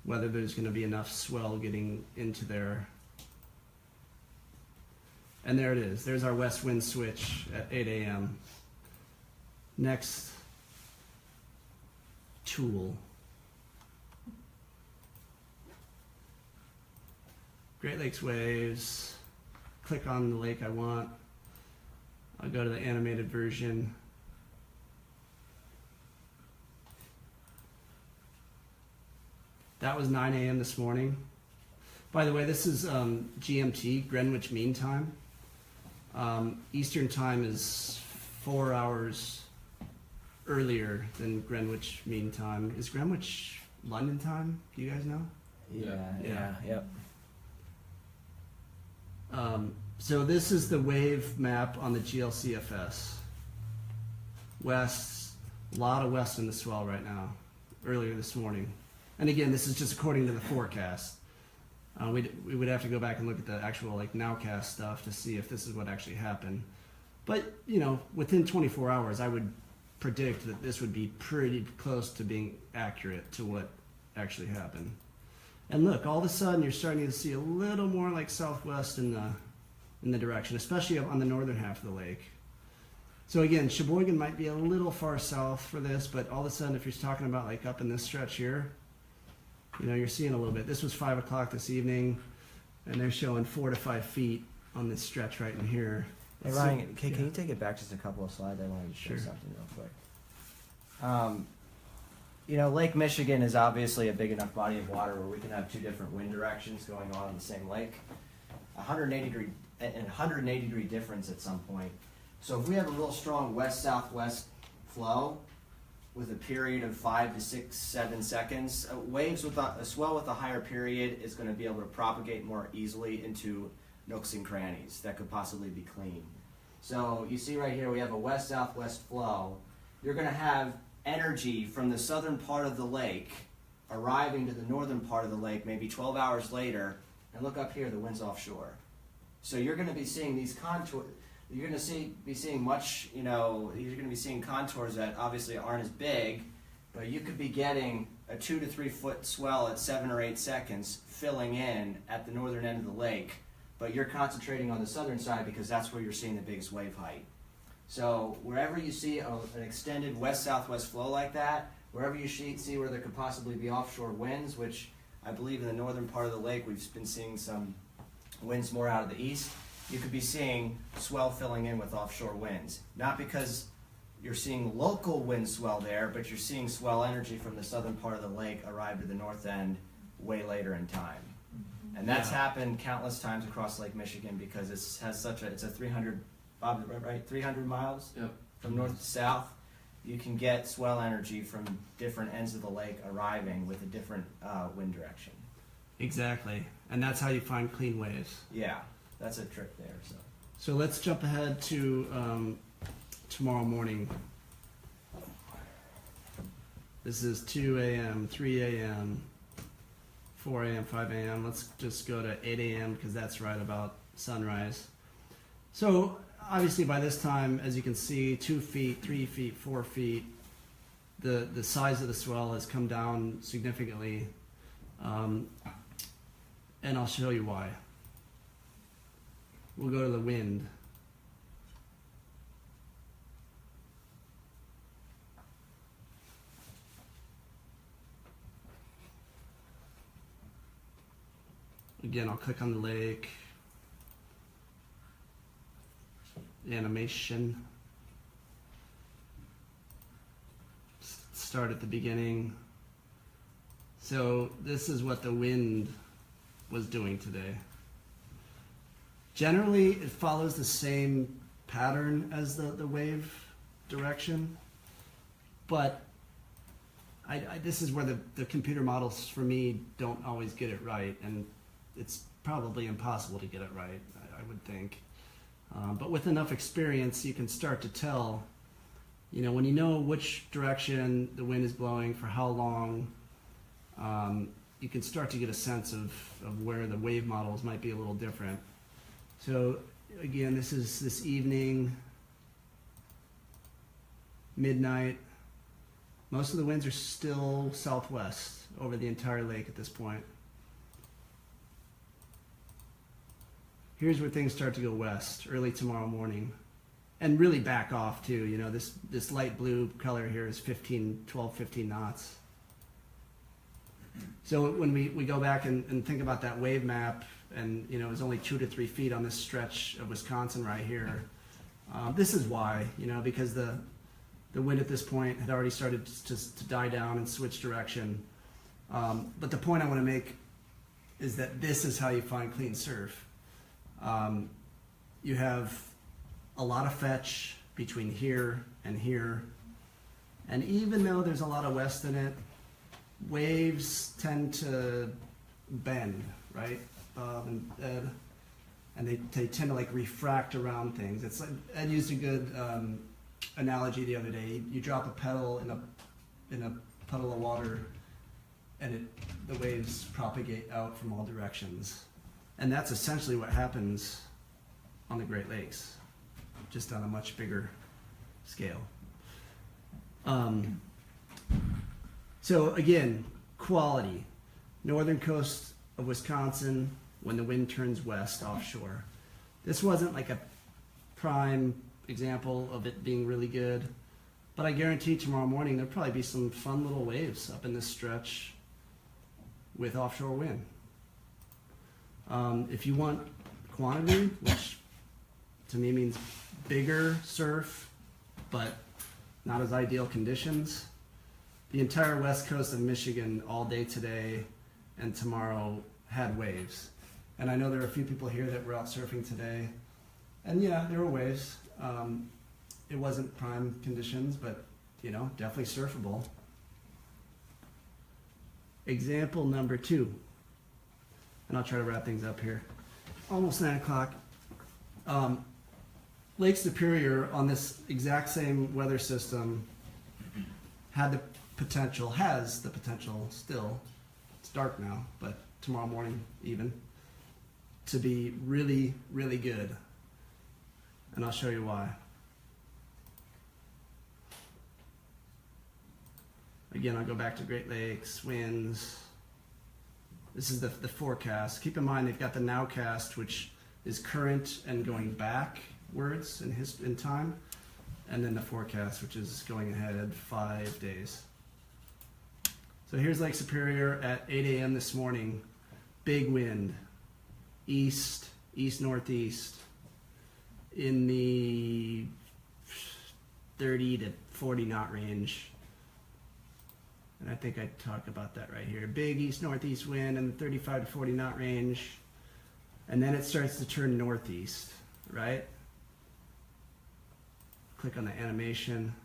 S1: whether there's going to be enough swell getting into there. And there it is. There's our west wind switch at 8 a.m. Next tool. Great Lakes waves. Click on the lake I want. I'll go to the animated version. That was 9 a.m. this morning. By the way, this is GMT, Greenwich Mean Time. Eastern Time is 4 hours earlier than Greenwich Mean Time. Is Greenwich London time? Do you guys know?
S5: Yep.
S1: So this is the wave map on the GLCFS. West, a lot of west in the swell right now, earlier this morning. And again, this is just according to the forecast. We would have to go back and look at the actual nowcast stuff to see if this is what actually happened. But, within 24 hours, I would predict that this would be pretty close to being accurate to what actually happened. And look, all of a sudden you're starting to see a little more like southwest in the direction, especially on the northern half of the lake. So again, Sheboygan might be a little far south for this, but all of a sudden if you're talking about up in this stretch here, you're seeing a little bit. This was 5 o'clock this evening, and they're showing 4 to 5 feet on this stretch right in here.
S5: Hey Ryan, can you take it back just a couple of slides? I wanted to show something real quick. Lake Michigan is obviously a big enough body of water where we can have two different wind directions going on in the same lake. 180 degree difference at some point. So if we have a real strong west-southwest flow with a period of 5 to 6, 7 seconds, waves with a swell with a higher period is going to be able to propagate more easily into nooks and crannies that could possibly be clean. So you see right here we have a west-southwest flow. You're going to have energy from the southern part of the lake arriving to the northern part of the lake maybe 12 hours later, and look up here, the wind's offshore. So you're going to be seeing these contours. You're going to be seeing much, you're going to be seeing contours that obviously aren't as big, but you could be getting a 2 to 3 foot swell at 7 or 8 seconds filling in at the northern end of the lake, but you're concentrating on the southern side because that's where you're seeing the biggest wave height. So wherever you see an extended west-southwest flow like that, wherever you see where there could possibly be offshore winds, which I believe in the northern part of the lake we've been seeing some winds more out of the east, you could be seeing swell filling in with offshore winds. Not because you're seeing local wind swell there, but you're seeing swell energy from the southern part of the lake arrive to the north end way later in time. And that's happened countless times across Lake Michigan because it's a 300, Bob, right? 300 miles from north to south. You can get swell energy from different ends of the lake arriving with a different wind direction.
S6: Exactly, and that's how you find clean waves.
S5: Yeah, that's a trick there.
S6: So let's jump ahead to tomorrow morning. This is 2 a.m., 3 a.m., 4 a.m., 5 a.m. Let's just go to 8 a.m. because that's right about sunrise. So obviously by this time, as you can see, 2 feet, 3 feet, 4 feet, the size of the swell has come down significantly. And I'll show you why. We'll go to the wind. Again, I'll click on the lake. Animation. Start at the beginning. So this is what the wind was doing today. Generally, it follows the same pattern as the wave direction, but this is where the computer models for me don't always get it right, and it's probably impossible to get it right, I would think. But with enough experience, you can start to tell, when you know which direction the wind is blowing for how long, you can start to get a sense of where the wave models might be a little different. So again, this is this evening, midnight. Most of the winds are still southwest over the entire lake at this point. Here's where things start to go west early tomorrow morning, and really back off too. This light blue color here is 12, 15 knots. So when we go back and think about that wave map, and it was only 2 to 3 feet on this stretch of Wisconsin right here, this is why, because the wind at this point had already started to die down and switch direction. But the point I want to make is that this is how you find clean surf. You have a lot of fetch between here, and even though there's a lot of west in it, waves tend to bend, right? And they tend to refract around things. It's like, Ed used a good analogy the other day. You drop a pedal in a puddle of water, and the waves propagate out from all directions. And that's essentially what happens on the Great Lakes, just on a much bigger scale. So again, quality. Northern coast of Wisconsin when the wind turns west offshore. This wasn't like a prime example of it being really good, but I guarantee tomorrow morning there'll probably be some fun little waves up in this stretch with offshore wind. If you want quantity, which to me means bigger surf, but not as ideal conditions, the entire west coast of Michigan all day today and tomorrow had waves. And I know there are a few people here that were out surfing today, and yeah, there were waves. It wasn't prime conditions, but definitely surfable. Example number 2, and I'll try to wrap things up here. Almost 9 o'clock. Lake Superior on this exact same weather system had the potential, has the potential still, it's dark now, but tomorrow morning even, to be really, really good. And I'll show you why. Again, I'll go back to Great Lakes, winds. This is the forecast. Keep in mind they've got the nowcast, which is current and going backwards in time, and then the forecast, which is going ahead 5 days. So here's Lake Superior at 8 a.m. this morning. Big wind, east northeast, in the 30 to 40 knot range. And I think I talk about that right here. Big east-northeast wind in the 35 to 40 knot range. And then it starts to turn northeast, right? Click on the animation.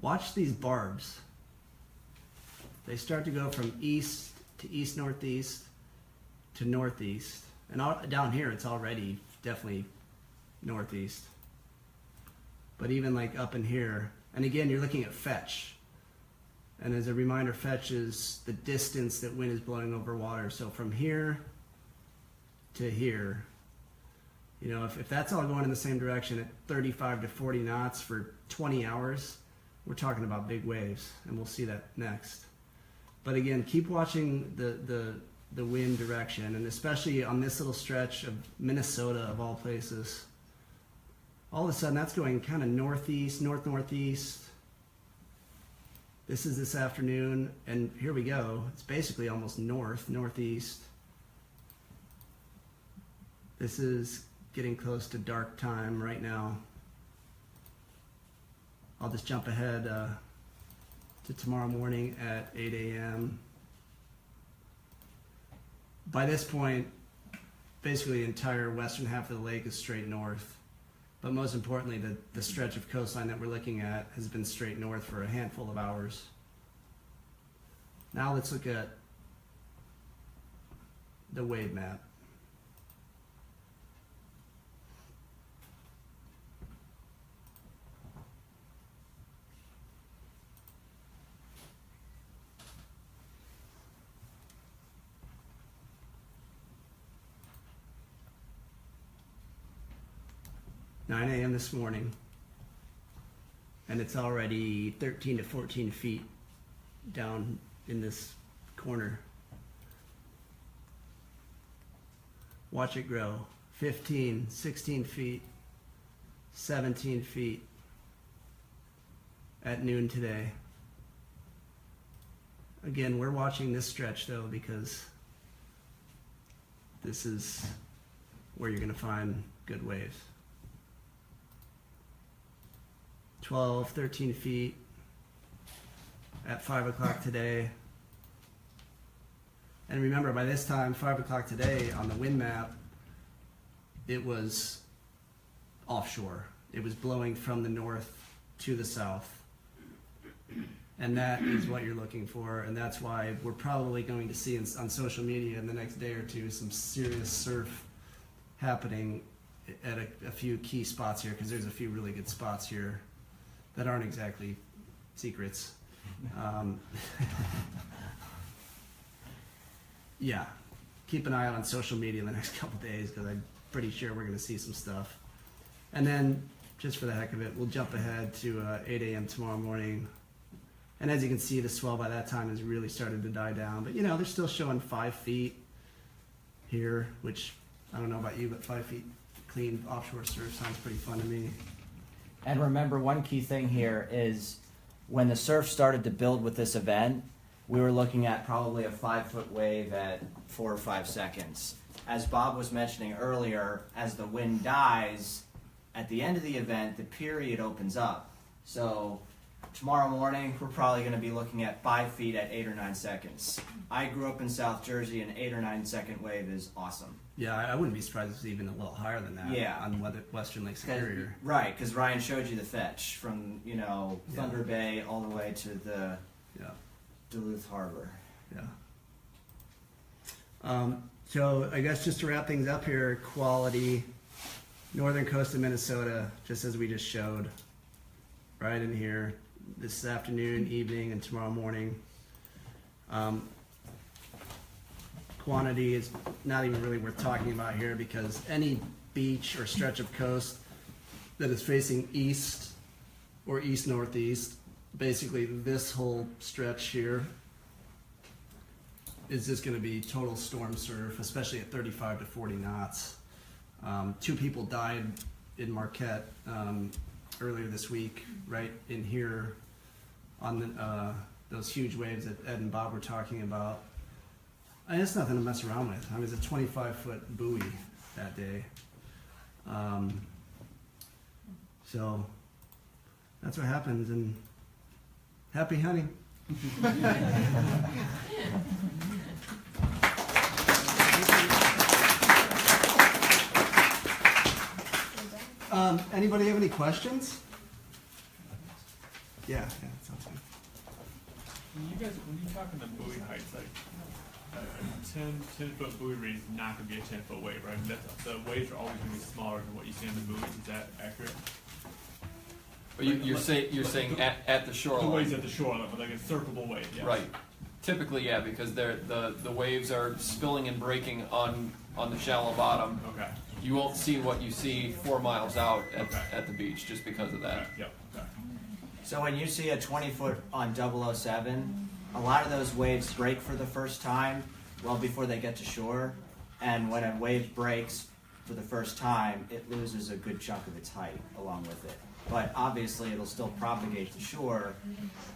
S6: Watch these barbs. They start to go from east to east-northeast to northeast. And down here it's already definitely northeast. But even like up in here, and again you're looking at fetch. And as a reminder, fetch is the distance that wind is blowing over water. So from here to here, you know, if that's all going in the same direction at 35 to 40 knots for 20 hours, we're talking about big waves, and we'll see that next. But again, keep watching the wind direction, and especially on this little stretch of Minnesota of all places. All of a sudden that's going kind of northeast, northeast. This is this afternoon, and here we go. It's basically almost northeast. This is getting close to dark time right now. I'll just jump ahead to tomorrow morning at 8 a.m. By this point, basically the entire western half of the lake is straight north. But most importantly, the stretch of coastline that we're looking at has been straight north for a handful of hours. Now let's look at the wave map. (9 a.m. this morning), and it's already 13 to 14 feet down in this corner. Watch it grow. 15, 16 feet, 17 feet at noon today. Again, we're watching this stretch though, because this is where you're going to find good waves. 12, 13 feet at 5 o'clock today. And remember, by this time, 5 o'clock today, on the wind map, it was offshore. It was blowing from the north to the south. And that is what you're looking for, and that's why we're probably going to see on social media in the next day or two some serious surf happening at a few key spots here, because there's a few really good spots here that aren't exactly secrets. Yeah, keep an eye out on social media in the next couple days, because I'm pretty sure we're going to see some stuff. And then, just for the heck of it, we'll jump ahead to 8 a.m. tomorrow morning. And as you can see, the swell by that time has really started to die down. But, you know, they're still showing 5 feet here, which, I don't know about you, but 5 feet clean offshore surf sounds pretty fun to me.
S5: And remember, one key thing here is when the surf started to build with this event, we were looking at probably a 5-foot wave at 4 or 5 seconds. As Bob was mentioning earlier, as the wind dies, at the end of the event, the period opens up. So tomorrow morning, we're probably going to be looking at 5 feet at 8 or 9 seconds. I grew up in South Jersey, an 8 or 9 second wave is awesome.
S6: Yeah, I wouldn't be surprised if it's even a little higher than that.
S5: Yeah.
S6: On Western Lake Superior.
S5: Right, because Ryan showed you the fetch from, you know, Thunder Bay all the way to the
S6: Yeah.
S5: Duluth Harbor.
S6: Yeah. So I guess just to wrap things up here, quality, northern coast of Minnesota, just as we just showed, right in here, this afternoon, evening, and tomorrow morning. Quantity is not even really worth talking about here because any beach or stretch of coast that is facing east or east-northeast, basically this whole stretch here is just going to be total storm surf, especially at 35 to 40 knots. 2 people died in Marquette earlier this week, right in here on the, those huge waves that Ed and Bob were talking about. And it's nothing to mess around with. I mean, it's a 25-foot buoy that day. So that's what happens, and happy hunting. Anybody have any questions? Yeah, that sounds good.
S3: When you talk in the buoy heights, like a 10-foot buoy read is not going to be a 10-foot wave, right? The waves are always going to be smaller than what you see in the buoys. Is that accurate?
S4: But you're saying at the shoreline.
S3: The waves at the shoreline, like a surfable wave. Yes.
S4: Right. Typically, yeah, because the waves are spilling and breaking on the shallow bottom.
S3: Okay.
S4: You won't see what you see 4 miles out
S3: Okay.
S4: at the beach just because of that.
S3: Okay. Yep. Okay.
S5: So when you see a 20-foot on 007, a lot of those waves break for the first time well before they get to shore. And when a wave breaks for the first time, it loses a good chunk of its height along with it. But obviously it'll still propagate to shore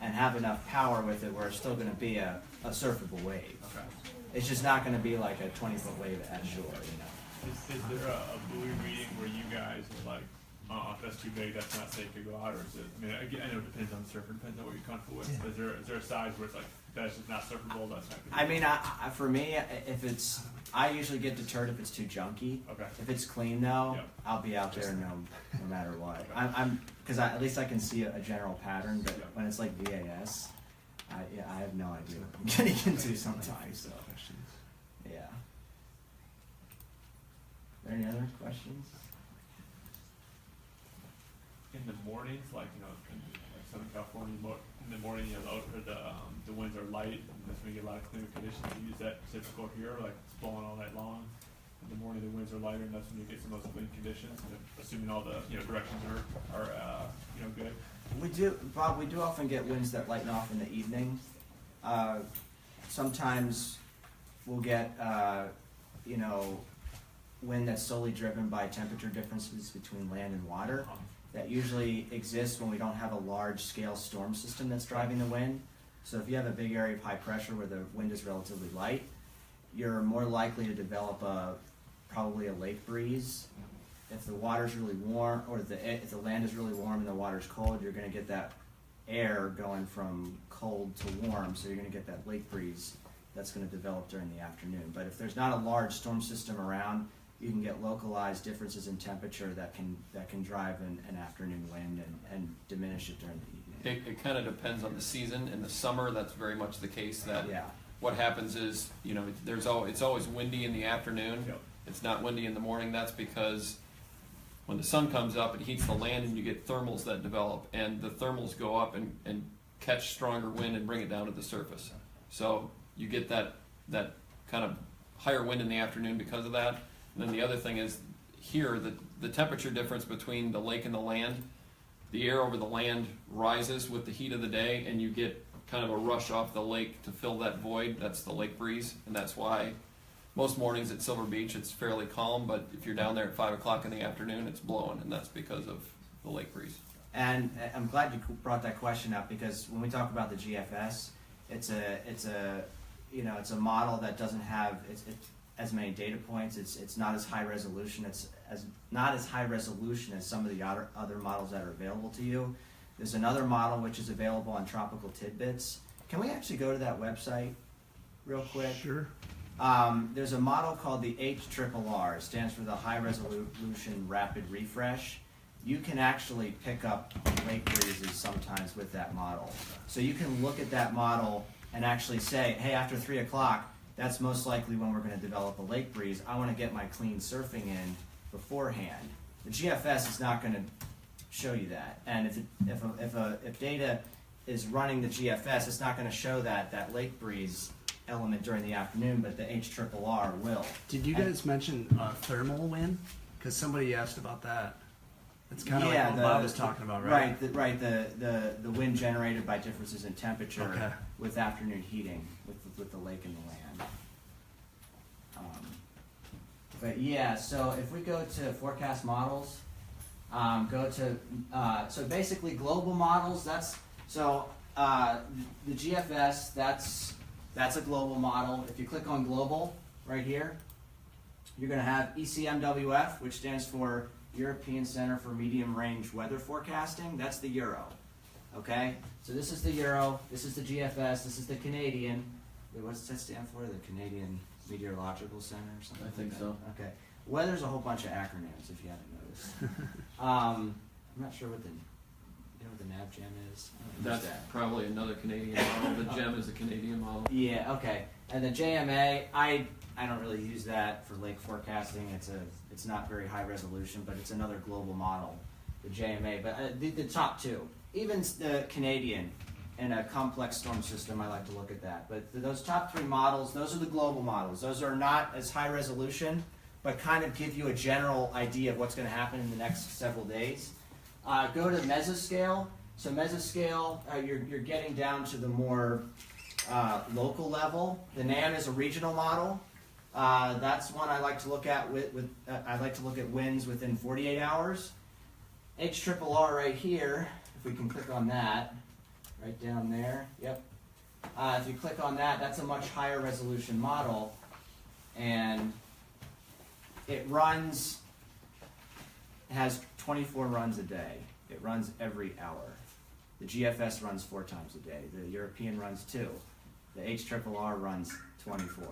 S5: and have enough power with it where it's still going to be a surfable wave.
S3: Okay.
S5: It's just not going to be like a 20-foot wave at shore, you know.
S3: Is there a buoy reading where you guys are like, if that's too big, that's not safe to go out, or is it? I mean, again, I know it depends on the surfer, depends on what you're comfortable with. But is there a size where it's like that's just not surfable? That's not.
S5: I mean, for me, if it's, I usually get deterred if it's too junky.
S3: Okay.
S5: If it's clean though,
S3: Yep.
S5: I'll be out there no matter what.
S3: Okay.
S5: I'm because at least I can see a general pattern. But
S3: Yep.
S5: when it's like VAS, I have no idea what I'm getting into sometimes. So yeah. Are there any other questions?
S3: In the mornings, like in Southern California, in the morning, the winds are light, and that's when you get a lot of clear conditions. You use that typical here, like it's blowing all night long. In the morning, the winds are lighter, and that's when you get some of those clean conditions. And assuming all the directions are good.
S5: We do, Bob. We do often get winds that lighten off in the evening. Sometimes we'll get wind that's solely driven by temperature differences between land and water. That usually exists when we don't have a large-scale storm system that's driving the wind. So if you have a big area of high pressure where the wind is relatively light, you're more likely to develop probably a lake breeze. If the water's really warm, or if the land is really warm and the water's cold, you're going to get that air going from cold to warm, so you're going to get that lake breeze that's going to develop during the afternoon. But if there's not a large storm system around, you can get localized differences in temperature that can drive an afternoon wind and diminish it during the evening.
S4: It kind of depends on the season. In the summer, that's very much the case. That
S5: Yeah.
S4: what happens is it's always windy in the afternoon.
S3: Yep.
S4: It's not windy in the morning. That's because when the sun comes up, it heats the land, and you get thermals that develop, and the thermals go up and catch stronger wind and bring it down to the surface. So you get that kind of higher wind in the afternoon because of that. And then the other thing is here, the temperature difference between the lake and the land, the air over the land rises with the heat of the day, and you get kind of a rush off the lake to fill that void. That's the lake breeze, and that's why most mornings at Silver Beach it's fairly calm, but if you're down there at 5 o'clock in the afternoon, it's blowing, and that's because of the lake breeze.
S5: And I'm glad you brought that question up, because when we talk about the GFS, it's a model that doesn't have as many data points. It's not as high resolution. It's not as high resolution as some of the other models that are available to you. There's another model which is available on Tropical Tidbits. Can we actually go to that website real quick?
S6: Sure.
S5: There's a model called the HRRR. It stands for the High Resolution Rapid Refresh. You can actually pick up lake breezes sometimes with that model. So you can look at that model and actually say, hey, after 3 o'clock, that's most likely when we're going to develop a lake breeze. I want to get my clean surfing in beforehand. The GFS is not going to show you that, and if data is running the GFS, it's not going to show that lake breeze element during the afternoon, but the HRRR will.
S6: Did you guys mention thermal wind? Because somebody asked about that. It's kind of
S5: Yeah,
S6: like what Bob was talking about, right?
S5: The wind generated by differences in temperature
S6: Okay.
S5: with afternoon heating with the lake and the land. But yeah, so if we go to forecast models, go to so basically global models. The GFS. That's a global model. If you click on global right here, you're going to have ECMWF, which stands for European Center for Medium Range Weather Forecasting. That's the Euro. Okay? So this is the Euro, this is the GFS, this is the Canadian. Wait, what does that stand for? The Canadian Meteorological Center or something?
S4: I think
S5: like
S4: so.
S5: that? Okay. Weather's a whole bunch of acronyms, if you haven't noticed. I'm not sure what the NavGem is. I don't know
S4: That's
S5: that.
S4: probably another Canadian model. The GEM is a Canadian model.
S5: Yeah, okay. And the JMA, I don't really use that for lake forecasting. It's not very high resolution, but it's another global model, the JMA. But the top two, even the Canadian in a complex storm system, I like to look at that. But those top three models, those are the global models. Those are not as high resolution, but kind of give you a general idea of what's going to happen in the next several days. Go to Meso Scale. So Meso Scale, you're getting down to the more local level. The NAM is a regional model. That's one I like to look at I like to look at winds within 48 hours. HRRR right here, if we can click on that, right down there, yep. If you click on that, that's a much higher resolution model, and it has 24 runs a day. It runs every hour. The GFS runs 4 times a day. The European runs 2. The HRRR runs 24.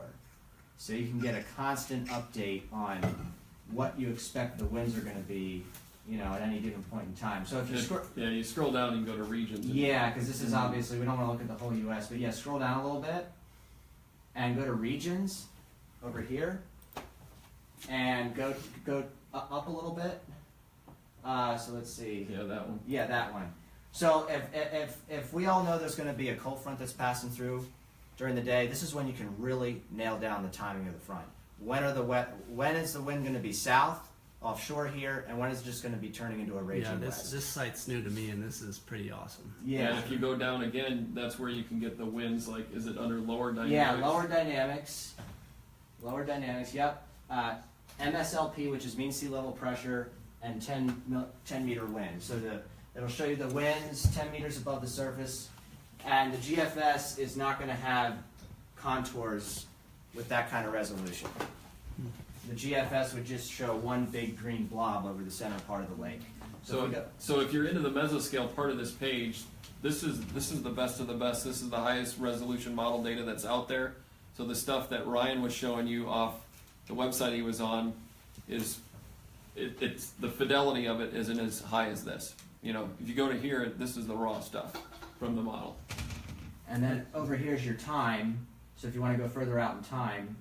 S5: So you can get a constant update on what you expect the winds are going to be, at any given point in time. So if you
S4: you scroll down and go to regions.
S5: yeah, because this is obviously, we don't want to look at the whole U.S., but yeah, scroll down a little bit and go to regions over here, and go up a little bit. So let's see.
S4: Yeah, that one.
S5: Yeah, that one. So if we all know there's going to be a cold front that's passing through during the day, this is when you can really nail down the timing of the front. When is the wind going to be south, offshore here, and when is it just going to be turning into a raging west?
S6: This site's new to me, and this is pretty awesome.
S5: Yeah.
S4: And if you go down again, that's where you can get the winds. Like, is it under lower dynamics?
S5: Yeah, lower dynamics. Lower dynamics, yep. MSLP, which is mean sea level pressure, and 10 meter wind. So it'll show you the winds 10 meters above the surface, and the GFS is not going to have contours with that kind of resolution. The GFS would just show one big green blob over the center part of the lake.
S4: So if you're into the mesoscale part of this page, this is the best of the best. This is the highest resolution model data that's out there. So the stuff that Ryan was showing you off the website he was on it's the fidelity of it isn't as high as this. If you go to here, this is the raw stuff from the model.
S5: And then over here is your time. So if you want to go further out in time,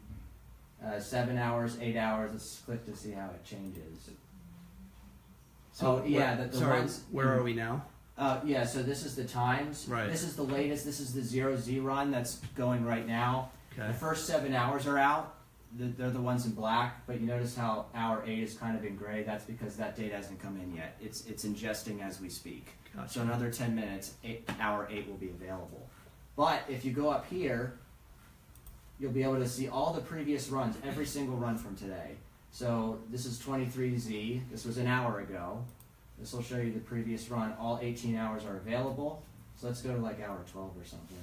S5: 7 hours, 8 hours, let's click to see how it changes.
S6: So sorry,
S5: ones.
S6: where are we now?
S5: Yeah, so this is the times.
S6: Right.
S5: This is the latest. This is the 0Z run that's going right now.
S6: Okay.
S5: The first 7 hours are out. They're the ones in black, but you notice how hour 8 is kind of in gray. That's because that data hasn't come in yet. It's ingesting as we speak.
S6: Gotcha.
S5: So another 10 minutes, hour 8 will be available. But if you go up here, you'll be able to see all the previous runs, every single run from today. So this is 23Z. This was an hour ago. This will show you the previous run. All 18 hours are available. So let's go to like hour 12 or something.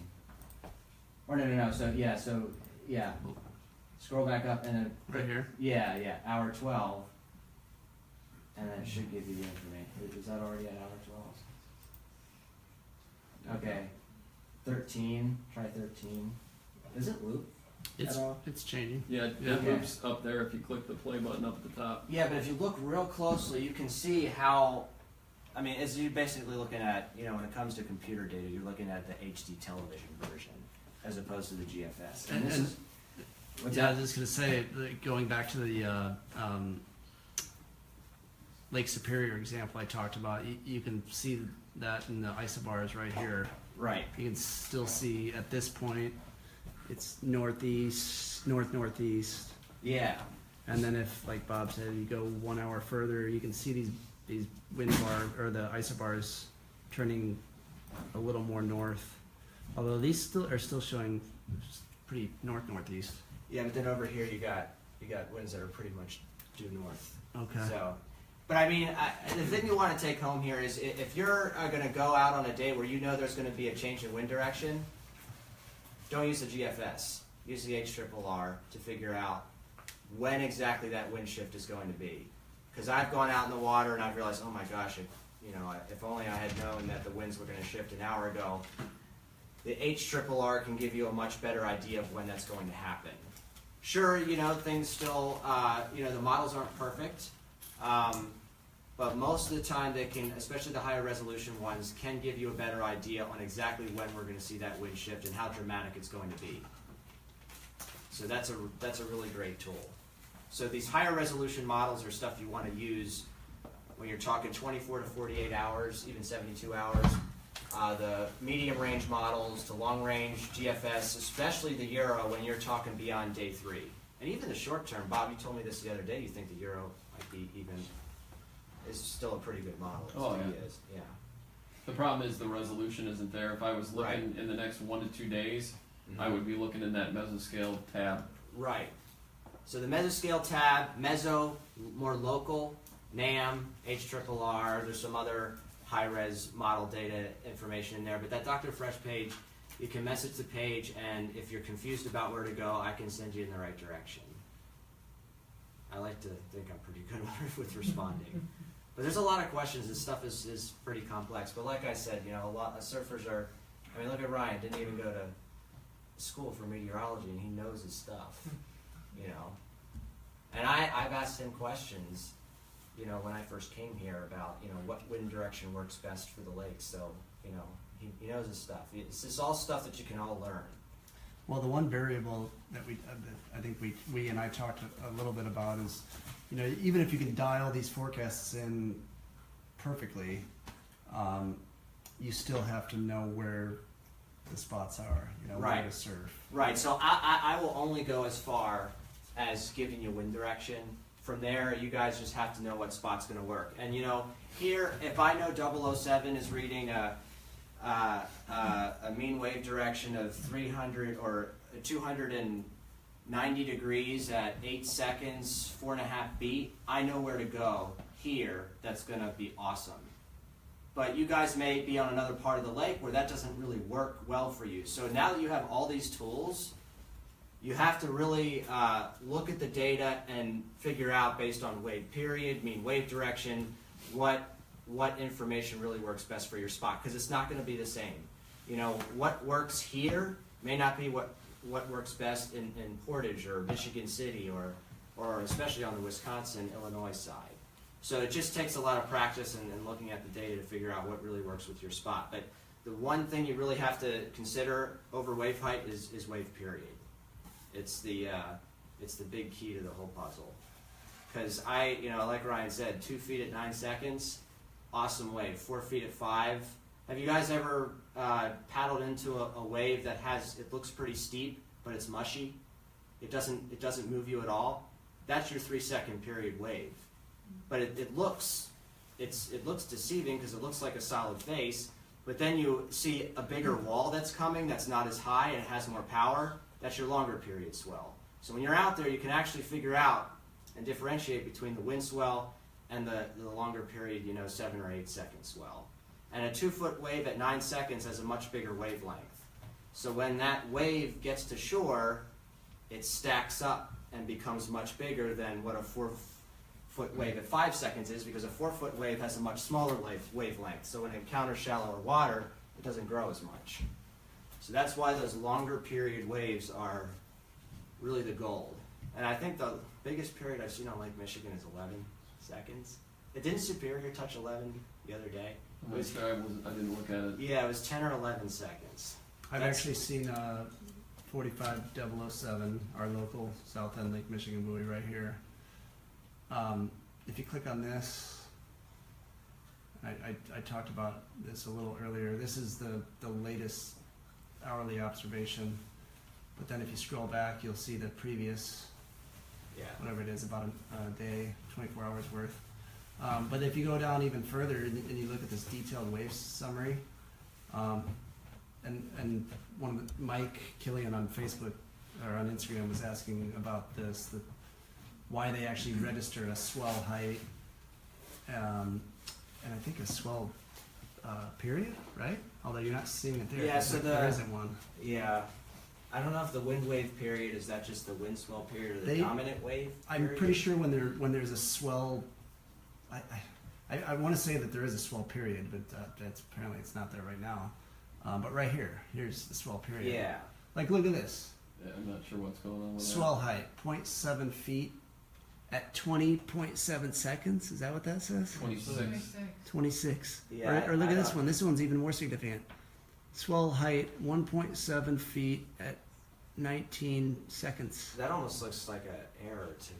S5: Or no. So yeah. Scroll back up and then
S6: Right here?
S5: Yeah, hour 12. And then it should give you the information. Is that already at hour 12? Okay. 13. Try 13. Does it loop?
S6: It's changing.
S4: Yeah, it loops up there if you click the play button up at the top.
S5: Yeah, but if you look real closely, you can see how, as you're basically looking at, when it comes to computer data, you're looking at the HD television version as opposed to the GFS. What's
S6: Yeah, I
S5: that?
S6: was just gonna say, going back to the Lake Superior example I talked about, you can see that in the isobars right here.
S5: Right.
S6: You can still see at this point, it's northeast, northeast,
S5: Yeah.
S6: and then if, like Bob said, you go 1 hour further, you can see these wind bar or the isobars turning a little more north. Although these are still showing pretty northeast.
S5: Yeah, but then over here you got winds that are pretty much due north.
S6: Okay.
S5: So, but I mean, the thing you want to take home here is if you're going to go out on a day where you know there's going to be a change in wind direction, don't use the GFS. Use the HRRR to figure out when exactly that wind shift is going to be. Because I've gone out in the water and I've realized, oh my gosh, if only I had known that the winds were going to shift an hour ago. The HRRR can give you a much better idea of when that's going to happen. Sure, things still, the models aren't perfect, but most of the time they can, especially the higher resolution ones, can give you a better idea on exactly when we're going to see that wind shift and how dramatic it's going to be. So that's a really great tool. So these higher resolution models are stuff you want to use when you're talking 24 to 48 hours, even 72 hours. The medium range models to long range GFS, especially the Euro when you're talking beyond day 3. And even the short term, Bob, you told me this the other day, you think the Euro might be is still a pretty good model. It
S4: Oh,
S5: still
S4: yeah.
S5: is. Yeah.
S4: The problem is the resolution isn't there. If I was looking in the next 1 to 2 days, I would be looking in that Meso Scale tab.
S5: Right. So the Meso Scale tab, Meso, more local, NAM, HRRR, there's some other high-res model data information in there, but that Dr. Fresh page, you can message the page, and if you're confused about where to go, I can send you in the right direction. I like to think I'm pretty good with responding. But there's a lot of questions. This stuff is pretty complex. But like I said, a lot of surfers are, look at Ryan, didn't even go to school for meteorology, and he knows his stuff, And I've asked him questions, when I first came here about, what wind direction works best for the lake. So, he knows his stuff. It's just all stuff that you can all learn.
S6: Well, the one variable that I think we and I talked a little bit about is, even if you can dial these forecasts in perfectly, you still have to know where the spots are, where to surf.
S5: Right. So I will only go as far as giving you wind direction. From there, you guys just have to know what spot's going to work. And here, if I know 007 is reading a mean wave direction of 300 or 290 degrees at 8 seconds, 4.5 beat, I know where to go here. That's going to be awesome. But you guys may be on another part of the lake where that doesn't really work well for you. So now that you have all these tools, you have to really look at the data and figure out, based on wave period, mean wave direction, what information really works best for your spot, because it's not going to be the same. What works here may not be what works best in Portage or Michigan City or especially on the Wisconsin, Illinois side. So it just takes a lot of practice and looking at the data to figure out what really works with your spot. But the one thing you really have to consider over wave height is wave period. It's the big key to the whole puzzle. Because like Ryan said, 2 feet at 9 seconds, awesome wave. 4 feet at 5. Have you guys ever paddled into a wave that it looks pretty steep, but it's mushy? It doesn't move you at all. That's your 3 second period wave. But it looks deceiving because it looks like a solid face. But then you see a bigger wall that's coming that's not as high and it has more power. That's your longer period swell. So when you're out there, you can actually figure out and differentiate between the wind swell and the longer period, 7 or 8 second swell. And a 2 foot wave at 9 seconds has a much bigger wavelength. So when that wave gets to shore, it stacks up and becomes much bigger than what a 4 foot wave at 5 seconds is, because a 4 foot wave has a much smaller wavelength. So when it encounters shallower water, it doesn't grow as much. So that's why those longer period waves are really the gold. And I think the biggest period I've seen on Lake Michigan is 11 seconds. Didn't Superior touch 11 the other day?
S4: I didn't look at it.
S5: Yeah, it was 10 or 11 seconds.
S6: I've actually seen 45007, our local South End Lake Michigan buoy right here. If you click on this, I talked about this a little earlier. This is the latest hourly observation. But then if you scroll back, you'll see the previous, whatever it is, about a day, 24 hours worth. But if you go down even further and you look at this detailed wave summary, and Mike Killian on Facebook or on Instagram was asking about this, why they actually register a swell height, and I think a swell period, right? Although you're not seeing it there.
S5: Yeah, so
S6: there isn't one.
S5: Yeah. I don't know if the wind wave period, is that just the wind swell period or the dominant wave period?
S6: I'm pretty sure when there's a swell, I want to say that there is a swell period, but apparently it's not there right now. But right here's the swell period.
S5: Yeah.
S6: Like, look at this.
S4: Yeah, I'm not sure what's going on with
S6: Swell height, 0.7 feet at 20.7 seconds. Is that what that says?
S4: 26.
S6: 26.
S5: Yeah,
S6: Or look
S5: I
S6: at this
S5: don't-
S6: one. This one's even more significant. Swell height, 1.7 feet at 19 seconds.
S5: That almost looks like an error to me.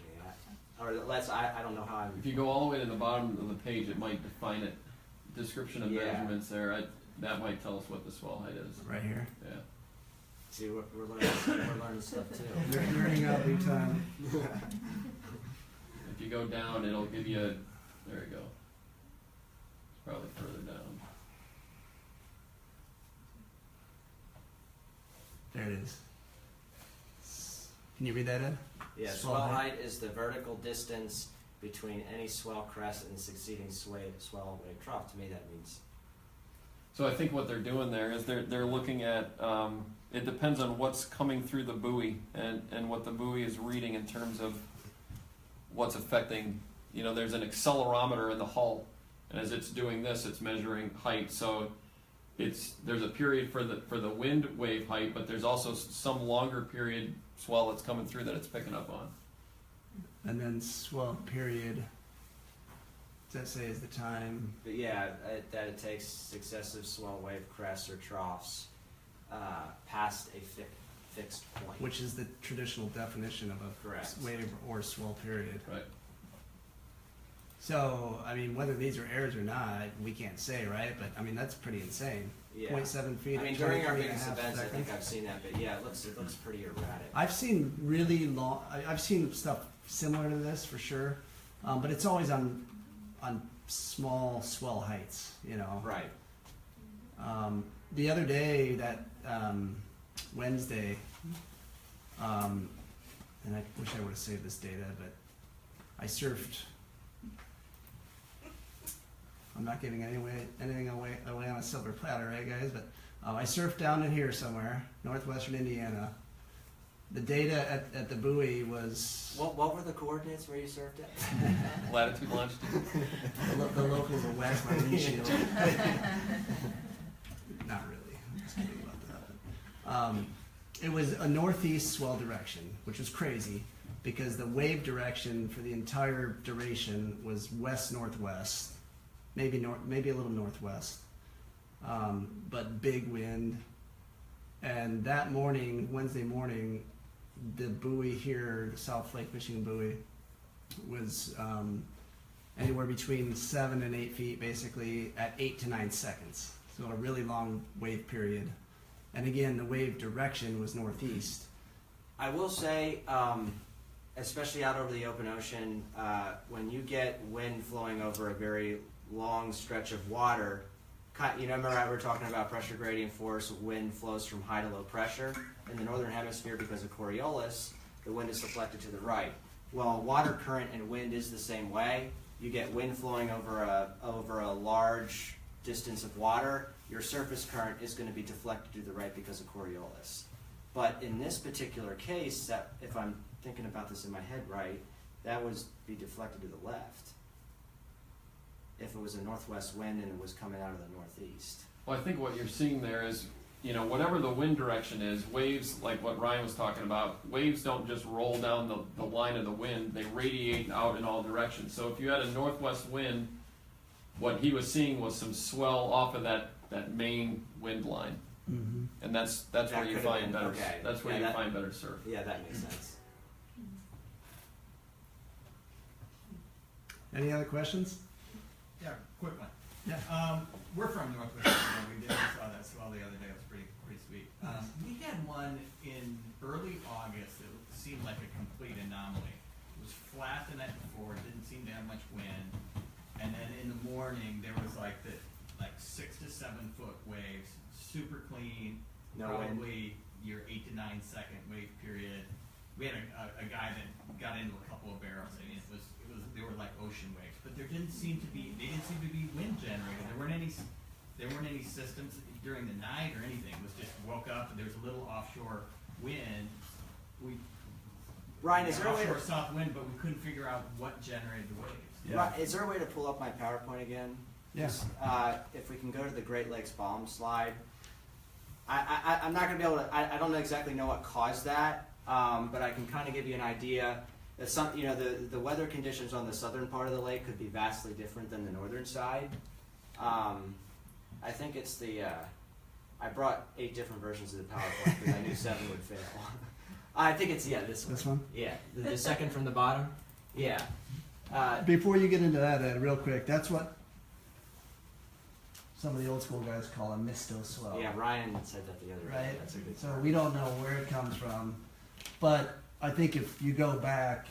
S5: I don't know how I'm.
S4: If you go all the way to the bottom of the page, it might define it. Description of
S5: Yeah.
S4: measurements there. That might tell us what the swell height is.
S6: Right here.
S4: Yeah.
S5: See, we're learning stuff too.
S6: You're learning out big time.
S4: If you go down, it'll give you. There you go. It's probably further down.
S6: There it is. Can you read that, Ed?
S5: Yeah,
S6: Swell
S5: swell
S6: height.
S5: height is the vertical distance between any swell crest and the succeeding swell wave trough. To me, that means.
S4: So I think what they're doing there is they're looking at. It depends on what's coming through the buoy and what the buoy is reading in terms of what's affecting. There's an accelerometer in the hull, and as it's doing this, it's measuring height. So there's a period for the wind wave height, but there's also some longer period swell that's coming through that it's picking up on.
S6: And then swell period. Does that say is the time?
S5: But yeah, that it takes successive swell wave crests or troughs past a fixed point.
S6: Which is the traditional definition of a
S5: Correct.
S6: wave or swell period.
S4: Right.
S6: So, I mean, whether these are errors or not, we can't say, right? But, I mean, that's pretty insane.
S5: Yeah.
S6: 0.7 feet.
S5: I mean,
S6: at
S5: during our
S6: 23 and a
S5: biggest
S6: half
S5: events, I
S6: seconds.
S5: think I've seen that, but yeah, it looks pretty erratic.
S6: I've seen really long. I've seen stuff similar to this for sure, but it's always on small swell heights,
S5: Right.
S6: The other day, that Wednesday, and I wish I would have saved this data, but I surfed. I'm not giving anything away on a silver platter, right, guys? But I surfed down in here somewhere, northwestern Indiana. The data at the buoy was
S5: What were the coordinates where you surfed at?
S4: Latitude, longitude.
S6: the locals will wax my windshield. Not really. I'm just kidding about that. It was a northeast swell direction, which was crazy because the wave direction for the entire duration was west-northwest, maybe a little northwest, but big wind. And that morning, Wednesday morning, the buoy here, the South Lake Michigan buoy, was anywhere between 7 and 8 feet, basically at 8 to 9 seconds. So a really long wave period. And again, the wave direction was northeast.
S5: I will say, especially out over the open ocean, when you get wind flowing over a very long stretch of water, remember we were talking about pressure gradient force, wind flows from high to low pressure. In the northern hemisphere, because of Coriolis, the wind is deflected to the right. Well, water current and wind is the same way. You get wind flowing over a large distance of water, your surface current is going to be deflected to the right because of Coriolis. But in this particular case, that, if I'm thinking about this in my head right, that would be deflected to the left if it was a northwest wind and it was coming out of the northeast.
S4: Well, I think what you're seeing there is, whatever the wind direction is, waves, like what Ryan was talking about, waves don't just roll down the line of the wind, they radiate out in all directions. So if you had a northwest wind, what he was seeing was some swell off of that main wind line.
S6: Mhm.
S4: and that's
S5: That
S4: where you
S5: could've
S4: find
S5: been-
S4: better.
S5: okay.
S4: That's where
S5: Yeah,
S4: you
S5: that-
S4: find better surf.
S5: Yeah, that makes sense.
S6: Any other questions?
S8: Yeah, quick one.
S6: Yeah.
S8: We're from Northwest Virginia. We saw that swell the other day. It was pretty sweet. We had one in early August that seemed like a complete anomaly. It was flat the night before, didn't seem to have much wind, and then in the morning there was like 6 to 7 foot waves, super clean,
S5: No wind.
S8: probably your 8 to 9 second wave period. We had a guy that got into a couple of barrels. I mean, they were like ocean waves, but they didn't seem to be wind generated. There weren't any systems during the night or anything. It was just woke up and there was a little offshore wind.
S5: Ryan, is there a way
S8: offshore
S5: to,
S8: south wind, but we couldn't figure out what generated the waves.
S6: Yeah.
S5: Is there a way to pull up my PowerPoint again?
S6: Yes.
S5: If we can go to the Great Lakes bomb slide. I'm not going to be able to, I don't exactly know what caused that, but I can kind of give you an idea. That the weather conditions on the southern part of the lake could be vastly different than the northern side. I think it's I brought 8 different versions of the PowerPoint because I knew 7 would fail. I think it's, this one.
S6: This one?
S5: Yeah, the second from the bottom. Yeah.
S6: Before you get into that, Ed, real quick, that's what some of the old school guys call a misto swell.
S5: Yeah, Ryan said that the other day.
S6: Right?
S5: That's a good
S6: So
S5: term.
S6: we don't know where it comes from, but I think if you go back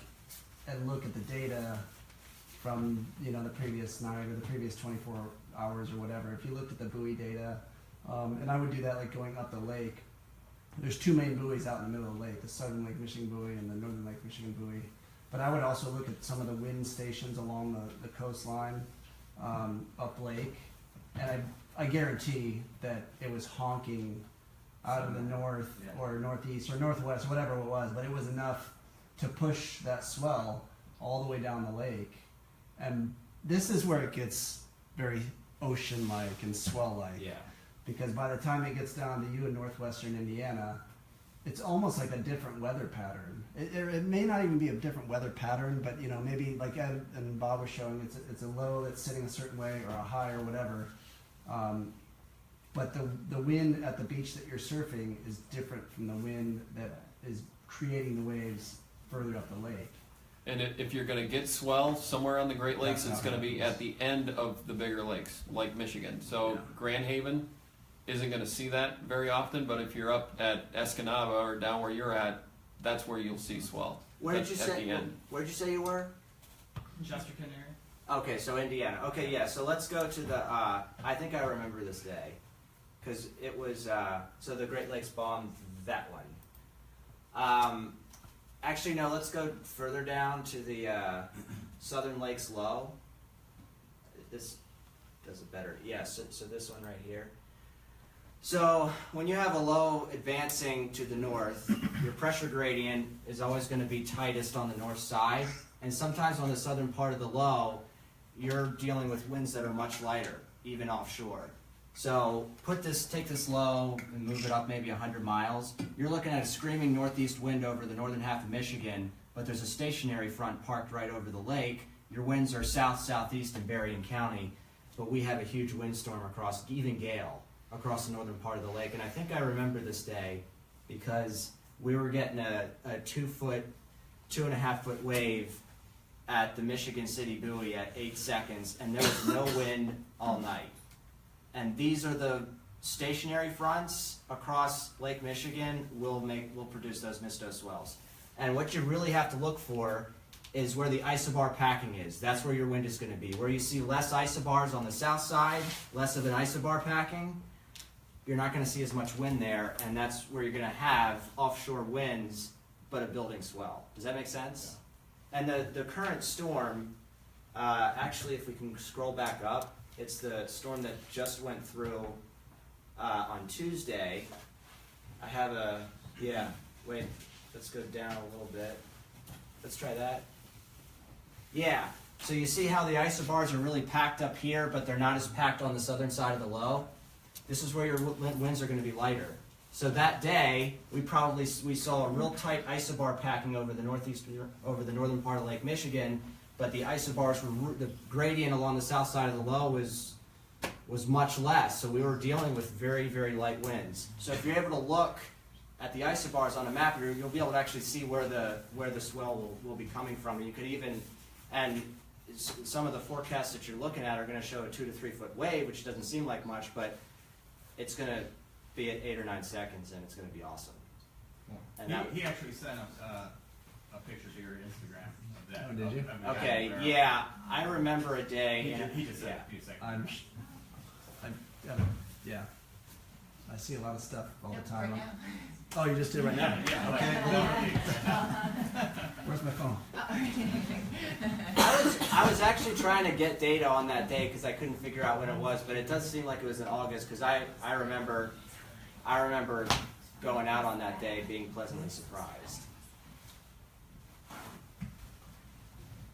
S6: and look at the data from the previous night or the previous 24 hours or whatever, if you looked at the buoy data, and I would do that like going up the lake. There's 2 main buoys out in the middle of the lake: the Southern Lake Michigan buoy and the Northern Lake Michigan buoy. But I would also look at some of the wind stations along the coastline up lake, and I guarantee that it was honking out of the north or northeast or northwest, whatever it was, but it was enough to push that swell all the way down the lake. And this is where it gets very ocean-like and swell-like.
S5: Yeah.
S6: Because by the time it gets down to you in northwestern Indiana, it's almost like a different weather pattern. It may not even be a different weather pattern, but maybe like Ed and Bob was showing, it's a low that's sitting a certain way or a high or whatever. But the wind at the beach that you're surfing is different from the wind that is creating the waves further up the lake.
S4: And if you're going to get swell somewhere on the Great Lakes,
S6: That's
S4: it's
S6: not
S4: going to be
S6: happens.
S4: at the end of the bigger lakes, like Michigan. So
S6: Yeah.
S4: Grand Haven isn't going to see that very often, but if you're up at Escanaba or down where you're at, that's where you'll see swell.
S5: Where did you
S4: at
S5: say?
S4: the end.
S5: Where did you say you were?
S8: Chesterton area.
S5: Okay, so Indiana. Okay, yeah. So let's go to the. I think I remember this day, because it was. So the Great Lakes bombed that one. Actually, no. Let's go further down to the Southern Lakes low. This does it better. Yeah. So this one right here. So when you have a low advancing to the north, your pressure gradient is always going to be tightest on the north side, and sometimes on the southern part of the low, you're dealing with winds that are much lighter, even offshore. So take this low and move it up maybe 100 miles. You're looking at a screaming northeast wind over the northern half of Michigan, but there's a stationary front parked right over the lake. Your winds are south-southeast in Berrien County, but we have a huge windstorm across, even gale, across the northern part of the lake. And I think I remember this day because we were getting a 2.5 foot wave at the Michigan City buoy at 8 seconds, and there was no wind all night. And these are the stationary fronts across Lake Michigan will produce those misto swells. And what you really have to look for is where the isobar packing is. That's where your wind is going to be. Where you see less isobars on the south side, less of an isobar packing, you're not going to see as much wind there, and that's where you're going to have offshore winds, but a building swell. Does that make sense? And the current storm, actually, if we can scroll back up, it's the storm that just went through on Tuesday. I have wait, let's go down a little bit. Let's try that. Yeah, so you see how the isobars are really packed up here, but they're not as packed on the southern side of the low? This is where your winds are going to be lighter. So that day, we saw a real tight isobar packing over the northern part of Lake Michigan, but the isobars the gradient along the south side of the low was was much less. So we were dealing with very, very light winds. So if you're able to look at the isobars on a map, you'll be able to actually see where the swell will be coming from. And you could even, and some of the forecasts that you're looking at are going to show a 2 to 3 foot wave, which doesn't seem like much, but it's going to be at 8 or 9 seconds, and it's going to be awesome. And
S8: He actually sent a picture to your Instagram of that.
S6: Oh, did you?
S8: Of
S5: okay,
S8: that.
S5: yeah, I remember a day.
S8: He just said
S5: yeah.
S8: it a few seconds.
S6: Yeah. I see a lot of stuff all
S9: Yep,
S6: the time.
S9: right now.
S6: Oh, you just did right now?
S8: Yeah,
S6: Okay. Where's my phone?
S5: I was actually trying to get data on that day because I couldn't figure out when it was, but it does seem like it was in August because I remember going out on that day being pleasantly surprised.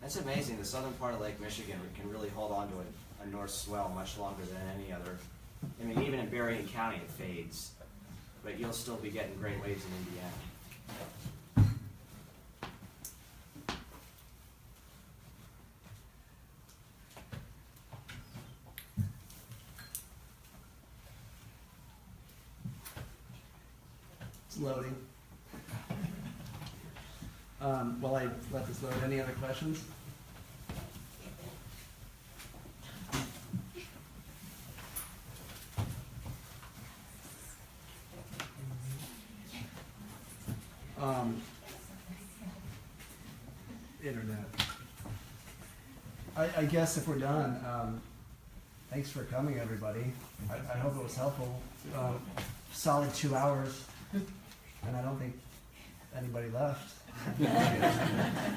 S5: That's amazing. The southern part of Lake Michigan can really hold on to a north swell much longer than any other. I mean, even in Berrien County it fades, but you'll still be getting great waves in Indiana.
S6: It's loading. While I let this load, any other questions? Internet. I guess if we're done, thanks for coming, everybody. I hope it was helpful. Solid 2 hours, and I don't think anybody left.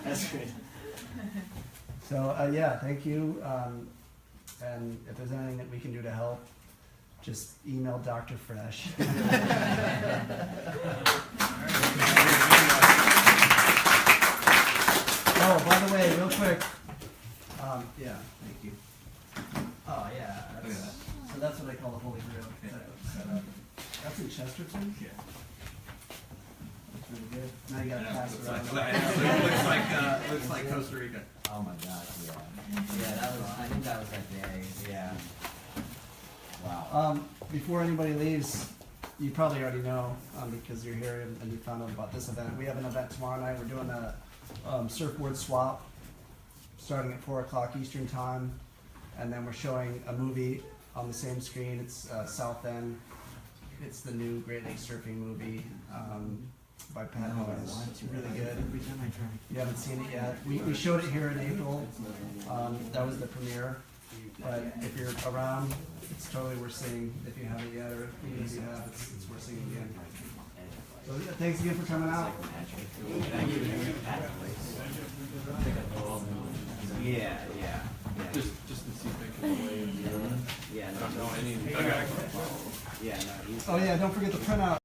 S5: That's good.
S6: So yeah, thank you. And if there's anything that we can do to help, just email Dr. Fresh. Oh, by the way, real quick. Yeah, thank you. Oh yeah. So that's what I call the Holy Grail setup. That's in Chesterton.
S8: Yeah.
S6: That's really good. Now you gotta pass it around.
S8: Looks like Costa Rica.
S5: Oh my gosh, yeah. Yeah, that was, I think that was that day, yeah. Wow.
S6: Before anybody leaves, you probably already know because you're here and you found out about this event. We have an event tomorrow night. We're doing a surfboard swap starting at 4 o'clock Eastern time, and then we're showing a movie on the same screen. It's South End. It's the new Great Lakes surfing movie by Pat Owens. It's really good. You haven't seen it yet. We showed it here in April. That was the premiere. But if you're around, it's totally worth seeing if you haven't yet, or even if you have, it's worth seeing again. So thanks again for coming out.
S5: Yeah.
S2: Just to see pictures of waves.
S5: Yeah,
S2: I don't know any.
S5: yeah, no, he's.
S6: Oh yeah, don't forget the printout.